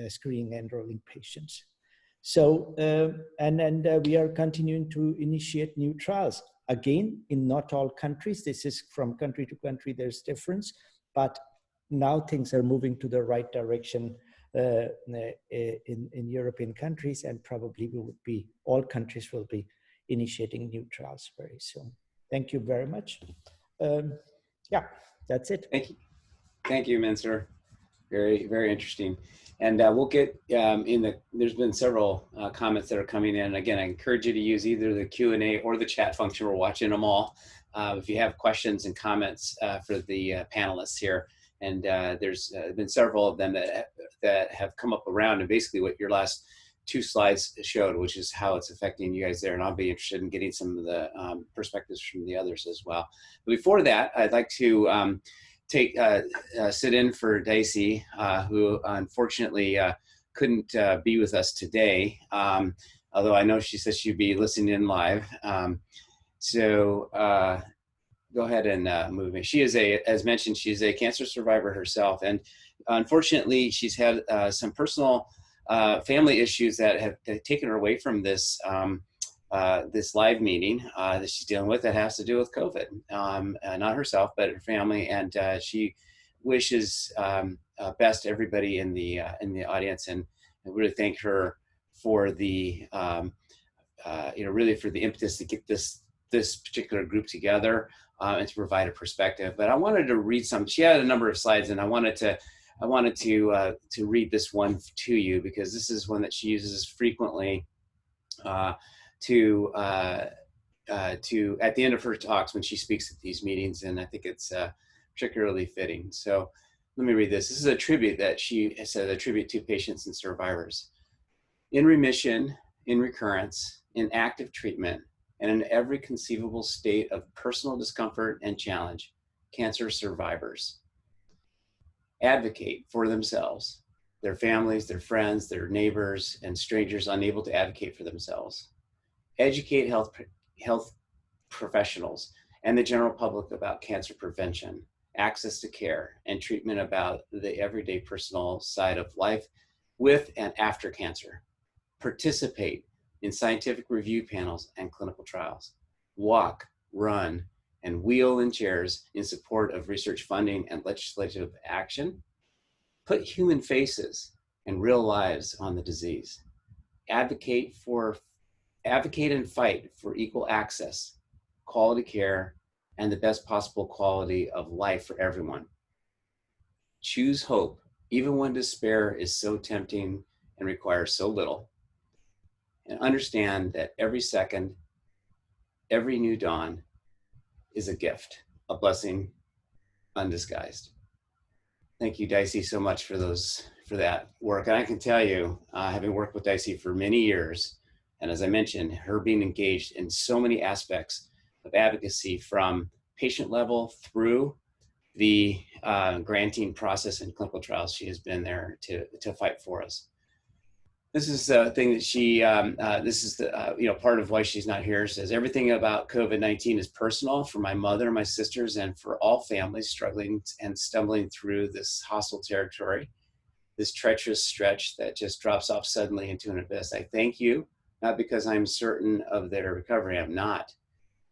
screening and enrolling patients. So, we are continuing to initiate new trials. Again, in not all countries, this is from country to country, there's difference, but now things are moving to the right direction in European countries, and probably all countries will be initiating new trials very soon. Thank you very much. Yeah, that's it. Thank you, Mansoor. Very, very interesting. And we'll get there's been several comments that are coming in. Again, I encourage you to use either the Q&A or the chat function. We're watching them all. If you have questions and comments for the panelists here, and there's been several of them that have come up around, and basically what your last two slides showed, which is how it's affecting you guys there. And I'll be interested in getting some of the perspectives from the others as well. But before that, I'd like to sit in for Dicey, who unfortunately couldn't be with us today, although I know she said she'd be listening in live. So go ahead and move me. She is as mentioned, she's a cancer survivor herself, and unfortunately she's had some personal family issues that have taken her away from this this live meeting that she's dealing with, that has to do with COVID. Not herself, but her family, and she wishes best to everybody in the audience, and I really thank her for the really for the impetus to get this particular group together and to provide a perspective. But I wanted to read some. She had a number of slides, and I wanted to read this one to you, because this is one that she uses frequently to at the end of her talks when she speaks at these meetings, and I think it's particularly fitting. So let me read this. This is a tribute that she said, a tribute to patients and survivors. In remission, in recurrence, in active treatment, and in every conceivable state of personal discomfort and challenge, cancer survivors advocate for themselves, their families, their friends, their neighbors, and strangers unable to advocate for themselves. Educate health professionals and the general public about cancer prevention, access to care, and treatment, about the everyday personal side of life with and after cancer. Participate in scientific review panels and clinical trials. Walk, run, and wheel in chairs in support of research funding and legislative action. Put human faces and real lives on the disease. Advocate and fight for equal access, quality care, and the best possible quality of life for everyone. Choose hope, even when despair is so tempting and requires so little. And understand that every second, every new dawn is a gift, a blessing undisguised. Thank you, Dicey, so much for that work. And I can tell you, having worked with Dicey for many years, and as I mentioned, her being engaged in so many aspects of advocacy, from patient level through the granting process and clinical trials, she has been there to fight for us. This is the thing that she, this is the, part of why she's not here. Says everything about COVID-19 is personal for my mother, my sisters, and for all families struggling and stumbling through this hostile territory, this treacherous stretch that just drops off suddenly into an abyss. I thank you, not because I'm certain of their recovery. I'm not.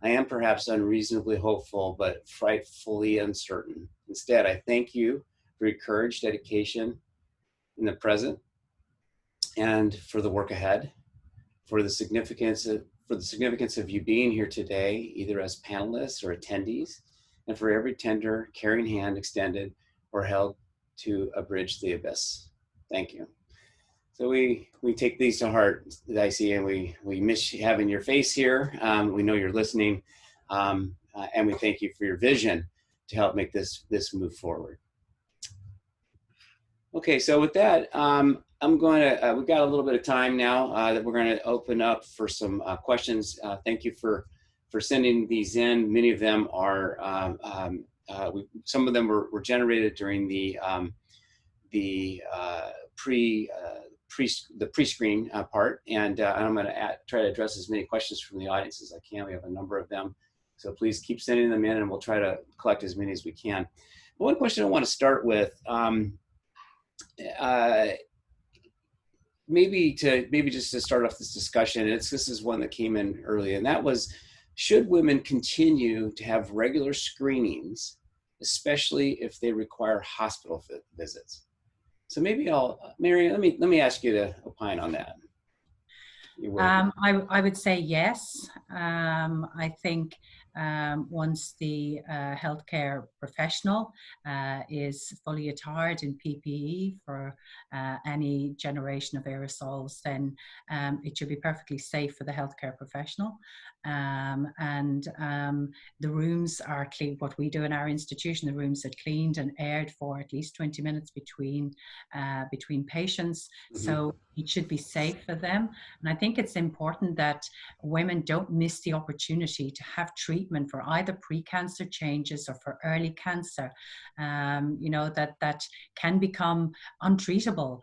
I am perhaps unreasonably hopeful, but frightfully uncertain. Instead, I thank you for your courage, dedication in the present, and for the work ahead, for the significance of you being here today, either as panelists or attendees, and for every tender, caring hand extended or held to bridge the abyss. Thank you. So we take these to heart, Dicey, and we miss having your face here. We know you're listening, and we thank you for your vision to help make this move forward. Okay, so with that, I'm going to, we've got a little bit of time now that we're going to open up for some questions. Thank you for sending these in. Many of them are, some of them were generated during the pre-screen part, and I'm going to try to address as many questions from the audience as I can. We have a number of them, so please keep sending them in, and we'll try to collect as many as we can. One question I want to start with, maybe just to start off this discussion, this is one that came in early, and that was, should women continue to have regular screenings, especially if they require hospital visits? So maybe Mary, let me ask you to opine on that. I would say yes. I think once the healthcare professional is fully attired in PPE for any generation of aerosols, then it should be perfectly safe for the healthcare professional. The rooms are clean. What we do in our institution, the rooms are cleaned and aired for at least 20 minutes between patients. Mm-hmm. So it should be safe for them. And I think it's important that women don't miss the opportunity to have treatment for either pre-cancer changes or for early cancer, you know, that can become untreatable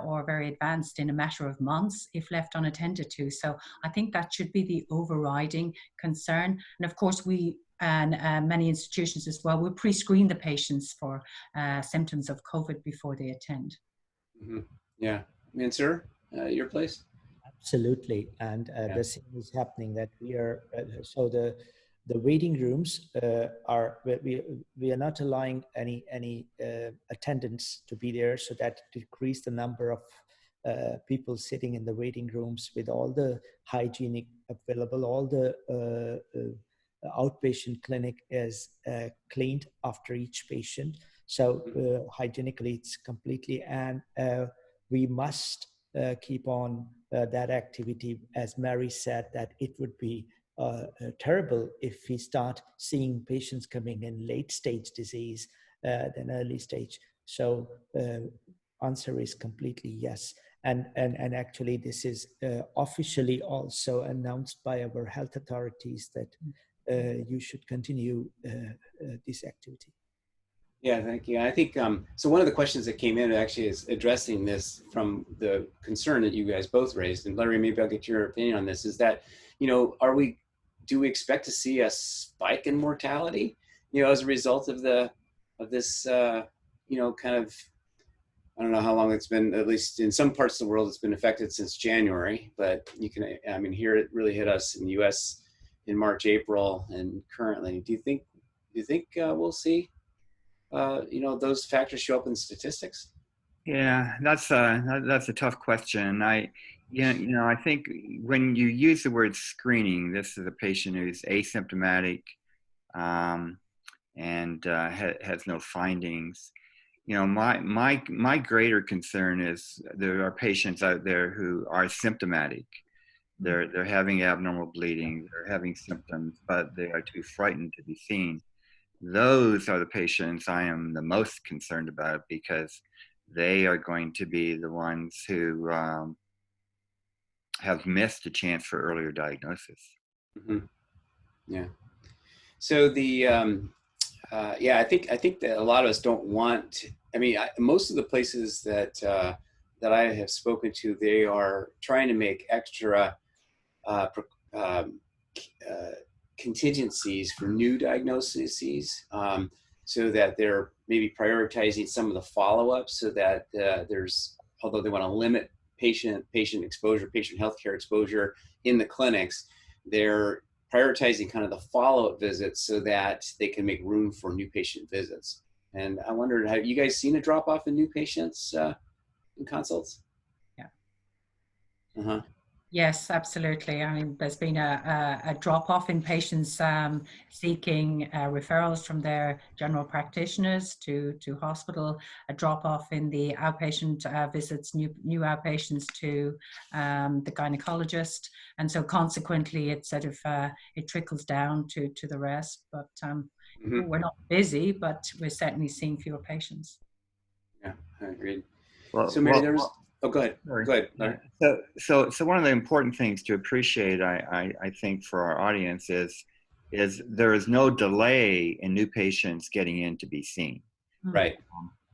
or very advanced in a matter of months if left unattended to. So I think that should be the overriding concern. And of course, we and many institutions as well will pre-screen the patients for symptoms of COVID before they attend. Mm-hmm. Yeah. Mansoor, your place? Absolutely, and the same is happening, that we are so the waiting rooms we are not allowing any attendants to be there, so that decrease the number of people sitting in the waiting rooms with all the hygienic available. All the outpatient clinic is cleaned after each patient, so hygienically it's completely, and we must keep on that activity. As Mary said, that it would be terrible if we start seeing patients coming in late stage disease than early stage. So answer is completely yes. And actually this is officially also announced by our health authorities that you should continue this activity. Yeah, thank you. I think, so one of the questions that came in actually is addressing this from the concern that you guys both raised, and Larry, maybe I'll get your opinion on this, is that, you know, do we expect to see a spike in mortality, you know, as a result of this, you know, kind of, I don't know how long it's been, at least in some parts of the world, it's been affected since January, but you can, I mean, here it really hit us in the US in March, April, and currently. Do you think we'll see you know, those factors show up in statistics? Yeah, that's a tough question. I think when you use the word screening, this is a patient who's asymptomatic and has no findings. You know, my greater concern is there are patients out there who are symptomatic. They're having abnormal bleeding, they're having symptoms, but they are too frightened to be seen. Those are the patients I am the most concerned about, because they are going to be the ones who have missed a chance for earlier diagnosis. Mm-hmm. Yeah. So the yeah, I think that a lot of us don't want. I mean, most of the places that I have spoken to, they are trying to make extra contingencies for new diagnoses, so that they're maybe prioritizing some of the follow-up, so that there's, although they want to limit patient exposure, patient healthcare exposure in the clinics, they're prioritizing kind of the follow-up visits so that they can make room for new patient visits. And I wondered, have you guys seen a drop-off in new patients in consults? Yeah. Uh-huh. Yes, absolutely. I mean, there's been a drop-off in patients seeking referrals from their general practitioners to hospital, a drop-off in the outpatient visits, new outpatients to the gynecologist. And so consequently, it sort of, it trickles down to the rest. But we're not busy, but we're certainly seeing fewer patients. Yeah, I agreed. Well, So Mary, oh, go ahead. Sorry. Go ahead. Yeah. So one of the important things to appreciate, I think, for our audience is there is no delay in new patients getting in to be seen. Right.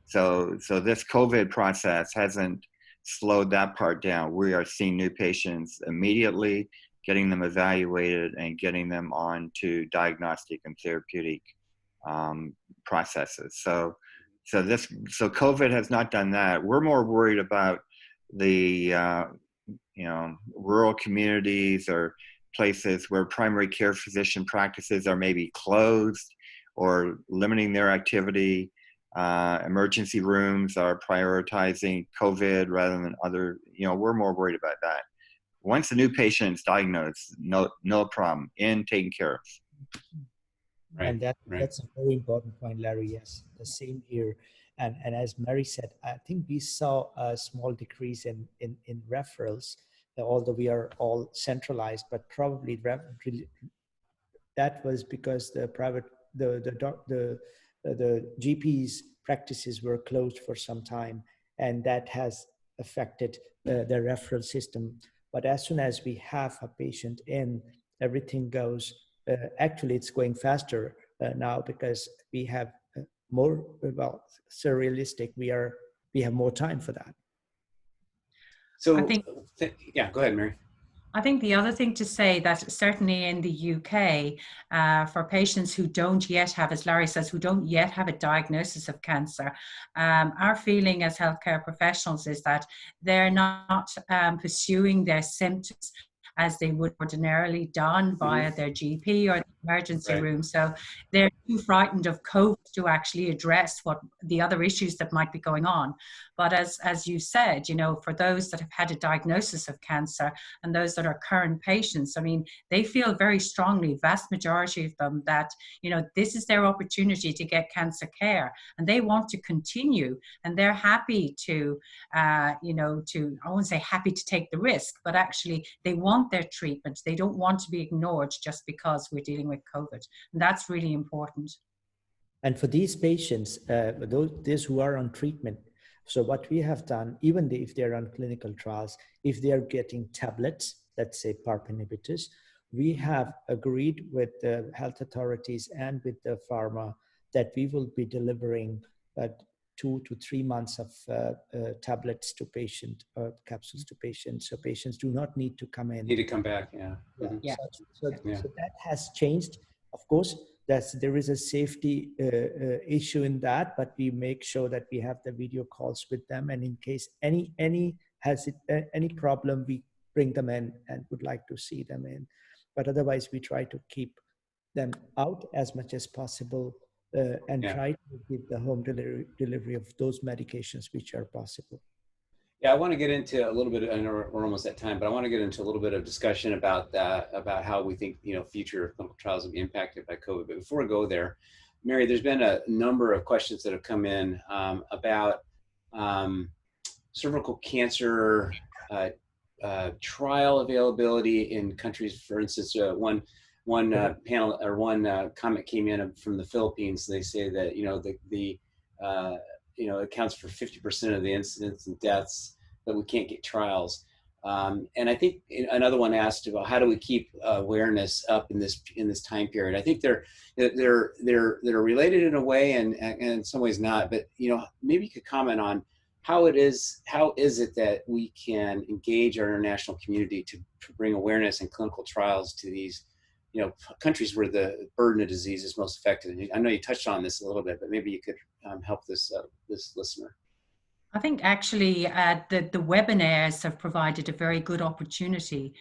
So this COVID process hasn't slowed that part down. We are seeing new patients immediately, getting them evaluated and getting them on to diagnostic and therapeutic processes. So COVID has not done that. We're more worried about the rural communities or places where primary care physician practices are maybe closed or limiting their activity. Emergency rooms are prioritizing COVID rather than other, we're more worried about that. Once a new patient is diagnosed, no problem, taken care of. Right. And that's a very important point, Larry. Yes, the same here. And as Mary said, I think we saw a small decrease in referrals, although we are all centralized, but probably that was because the GPs practices were closed for some time, and that has affected the referral system. But as soon as we have a patient in, everything goes. Actually, it's going faster now because we have more. Well, surrealistic. We have more time for that. So I think, yeah, go ahead, Mary. I think the other thing to say that certainly in the UK, for patients who don't yet have, as Larry says, who don't yet have a diagnosis of cancer, our feeling as healthcare professionals is that they're not pursuing their symptoms as they would ordinarily done via their GP or the emergency room. So they're too frightened of COVID to actually address what the other issues that might be going on. But as you said, for those that have had a diagnosis of cancer and those that are current patients, I mean, they feel very strongly, vast majority of them, that, this is their opportunity to get cancer care and they want to continue, and they're happy to, I won't say happy to take the risk, but actually they want their treatment. They don't want to be ignored just because we're dealing with COVID. And that's really important. And for these patients, those who are on treatment, so what we have done, even if they're on clinical trials, if they are getting tablets, let's say PARP inhibitors, we have agreed with the health authorities and with the pharma that we will be delivering 2 to 3 months of tablets to patient, capsules to patients. So patients do not need to come in. Need to come back, yeah. Yeah. So that has changed. Of course, there is a safety issue in that, but we make sure that we have the video calls with them, and in case any problem, we bring them in and would like to see them in. But otherwise, we try to keep them out as much as possible and try to give the home delivery of those medications which are possible. Yeah, I want to get into a little bit. I know we're almost at time, but I want to get into a little bit of discussion about that, about how we think future clinical trials will be impacted by COVID. But before we go there, Mary, there's been a number of questions that have come in about cervical cancer trial availability in countries. For instance, one panel or one comment came in from the Philippines. They say that it accounts for 50% of the incidents and deaths, but we can't get trials. And I think another one asked about how do we keep awareness up in this time period. I think they're related in a way, and in some ways not. But maybe you could comment on how is it that we can engage our international community to bring awareness and clinical trials to these countries where the burden of disease is most affected. And I know you touched on this a little bit, but maybe you could help this listener. I think actually the webinars have provided a very good opportunity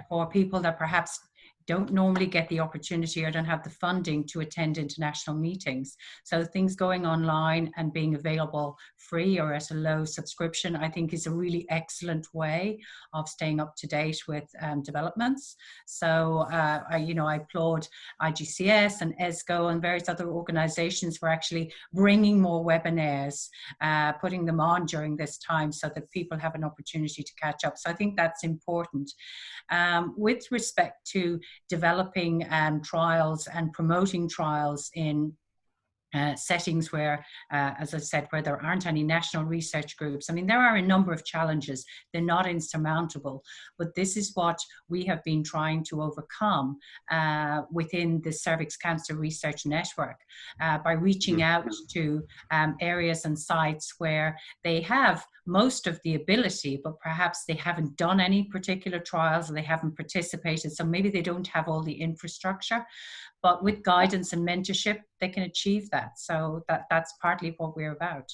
for people that perhaps don't normally get the opportunity or don't have the funding to attend international meetings. So things going online and being available free or at a low subscription, I think is a really excellent way of staying up to date with developments. So I applaud IGCS and ESGO and various other organizations for actually bringing more webinars, putting them on during this time so that people have an opportunity to catch up. So I think that's important. With respect to developing trials and promoting trials in settings where, as I said, where there aren't any national research groups. I mean, there are a number of challenges. They're not insurmountable, but this is what we have been trying to overcome within the Cervix Cancer Research Network by reaching out to areas and sites where they have most of the ability, but perhaps they haven't done any particular trials or they haven't participated. So maybe they don't have all the infrastructure, but with guidance and mentorship, they can achieve that. So that's partly what we're about.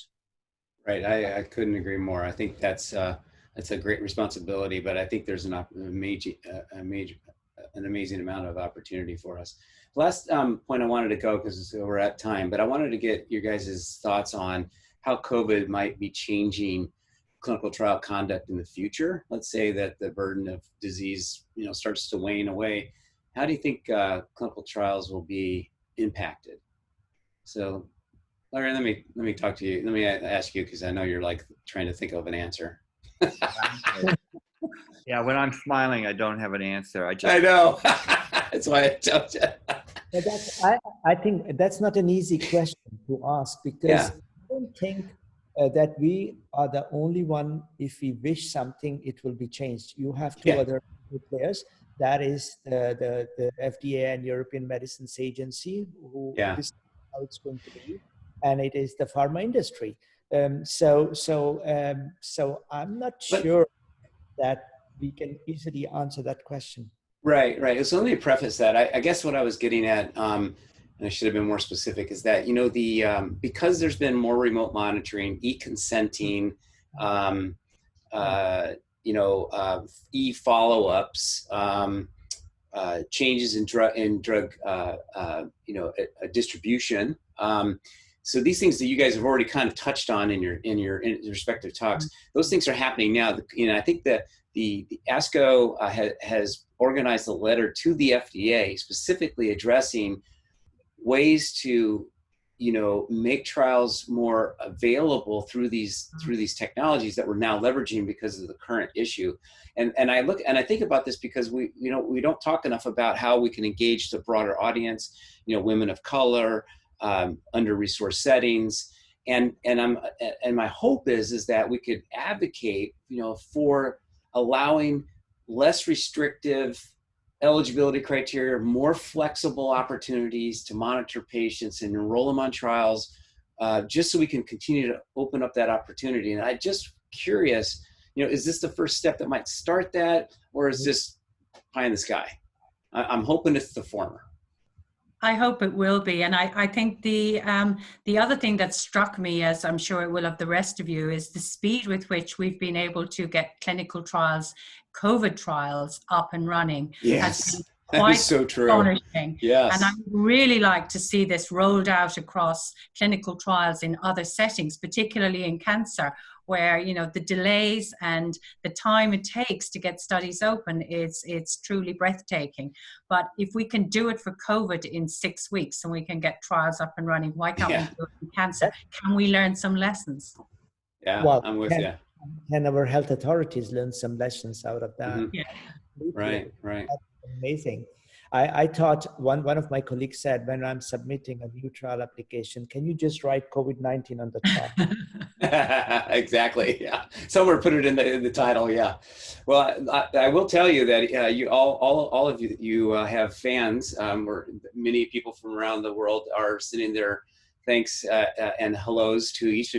Right, I couldn't agree more. I think that's a great responsibility, but I think there's an amazing amount of opportunity for us. Last point I wanted to go, because we're at time, but I wanted to get your guys' thoughts on how COVID might be changing clinical trial conduct in the future. Let's say that the burden of disease, starts to wane away. How do you think clinical trials will be impacted? So, Larry, let me talk to you. Let me ask you, because I know you're like trying to think of an answer. Yeah, when I'm smiling, I don't have an answer. I know. That's why I told you. But I think that's not an easy question to ask, because I don't think that we are the only one. If we wish something, it will be changed. You have two other players. That is the FDA and European Medicines Agency, who decide how it's going to be, and it is the pharma industry. So I'm not sure that we can easily answer that question. Right. So let me preface that. I guess what I was getting at, and I should have been more specific, is that because there's been more remote monitoring, e-consenting, e-follow-ups, changes in drug distribution. So these things that you guys have already kind of touched on in your respective talks, those things are happening now. I think that the ASCO has organized a letter to the FDA specifically addressing ways to make trials more available through these technologies that we're now leveraging because of the current issue. And I think about this because we don't talk enough about how we can engage the broader audience, women of color, under-resourced settings, and my hope is that we could advocate for allowing less restrictive eligibility criteria, more flexible opportunities to monitor patients and enroll them on trials, just so we can continue to open up that opportunity. And I'm just curious, is this the first step that might start that, or is this pie in the sky? I'm hoping it's the former. I hope it will be. And I think the other thing that struck me, as I'm sure it will of the rest of you, is the speed with which we've been able to get clinical trials, COVID trials, up and running. Yes, that is so true. Astonishing. Yes. And I would really like to see this rolled out across clinical trials in other settings, particularly in cancer, where the delays and the time it takes to get studies open, it's truly breathtaking. But if we can do it for COVID in 6 weeks and we can get trials up and running, why can't we do it in cancer? Can we learn some lessons? Yeah, well, I'm with you. Can our health authorities learn some lessons out of that? Mm-hmm. Yeah. Right. That's amazing. I thought one of my colleagues said, when I'm submitting a new trial application, can you just write COVID-19 on the top? Exactly. Yeah. Somewhere put it in the title. Yeah. Well, I will tell you that you all of you have fans. Many people from around the world are sending their thanks and hellos to each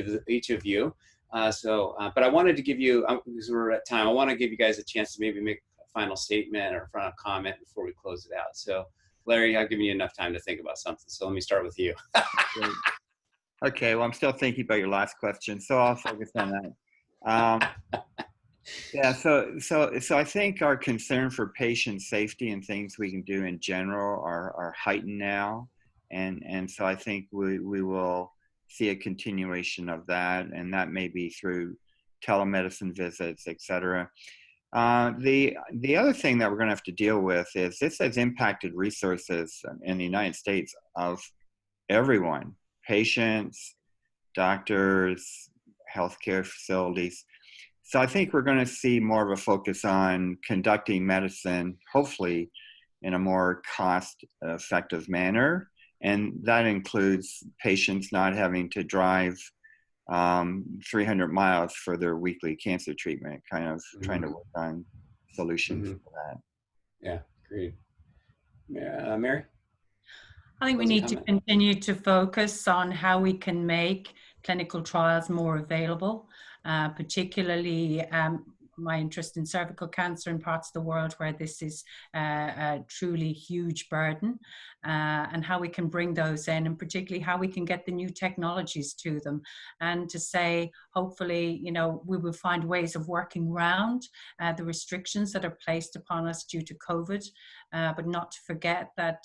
of you. But I wanted to give you, because we're at time, I want to give you guys a chance to maybe make a final statement or a final comment before we close it out. So, Larry, I've given you enough time to think about something. So let me start with you. Okay, well, I'm still thinking about your last question, so I'll focus on that. So I think our concern for patient safety and things we can do in general are heightened now. And so I think we will see a continuation of that, and that may be through telemedicine visits, et cetera. The other thing that we're going to have to deal with is this has impacted resources in the United States of everyone, patients, doctors, healthcare facilities. So I think we're going to see more of a focus on conducting medicine, hopefully in a more cost-effective manner, And that includes patients not having to drive 300 miles for their weekly cancer treatment, kind of trying to work on solutions for that. Yeah, great. Mary? I think we need to continue to focus on how we can make clinical trials more available, particularly my interest in cervical cancer in parts of the world where this is a truly huge burden, and how we can bring those in, and particularly how we can get the new technologies to them, and to say, hopefully, you know, we will find ways of working around the restrictions that are placed upon us due to COVID, but not to forget that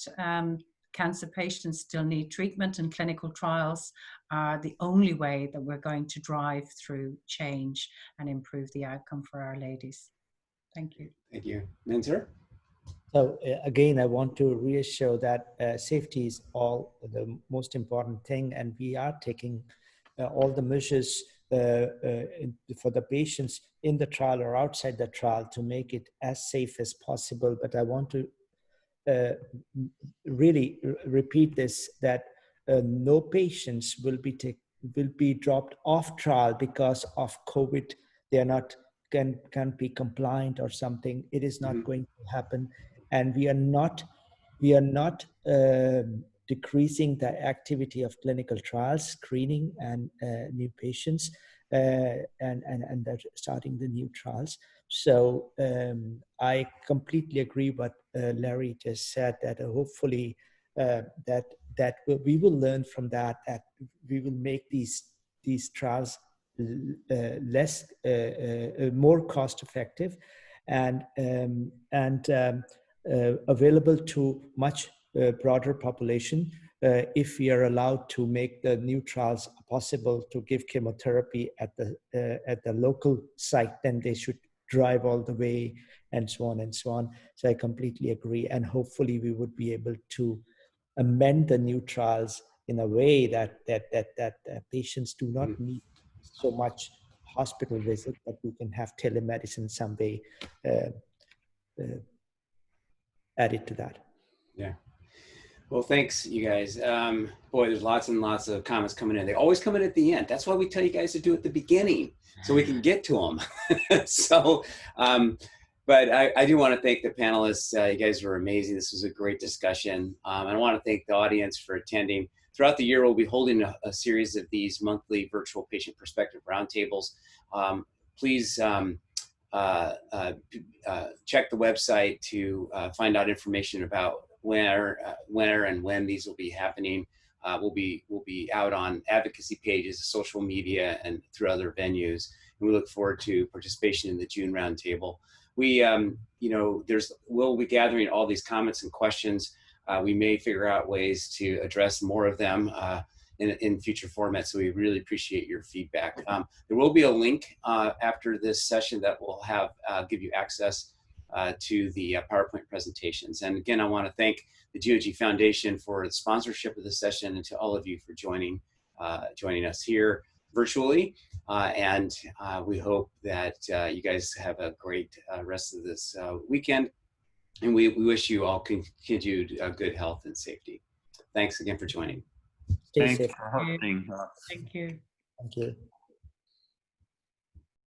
cancer patients still need treatment, and clinical trials are the only way that we're going to drive through change and improve the outcome for our ladies. Thank you. Thank you. Mansoor? So again, I want to reassure that safety is all the most important thing, and we are taking all the measures for the patients in the trial or outside the trial to make it as safe as possible. But I want to really repeat this, that no patients will be dropped off trial because of COVID. They are not can't be compliant or something. It is not going to happen, and we are not decreasing the activity of clinical trials, screening and new patients, and starting the new trials. So I completely agree what Larry just said, that hopefully that we will learn from that we will make these trials less more cost effective and available to much broader population. If we are allowed to make the new trials possible to give chemotherapy at the local site, then they should drive all the way, and so on and so on. So I completely agree, and hopefully we would be able to amend the new trials in a way that patients do not need so much hospital visit, but we can have telemedicine some way added to that. Yeah. Well, thanks, you guys. Boy, there's lots and lots of comments coming in. They always come in at the end. That's why we tell you guys to do it at the beginning, so we can get to them. So, but I do want to thank the panelists. You guys were amazing. This was a great discussion. And I want to thank the audience for attending. Throughout the year, we'll be holding a series of these monthly virtual patient perspective roundtables. Please check the website to find out information about where and when these will be happening. We'll be out on advocacy pages, social media, and through other venues. And we look forward to participation in the June roundtable. We, we'll be gathering all these comments and questions. We may figure out ways to address more of them in future formats. So we really appreciate your feedback. There will be a link after this session that will give you access to the PowerPoint presentations. And again, I want to thank the GOG Foundation for the sponsorship of this session, and to all of you for joining us here virtually. And we hope that you guys have a great rest of this weekend. And we wish you all continued good health and safety. Thanks again for joining. Stay Thanks safe. for hosting. Thank you. Thank you.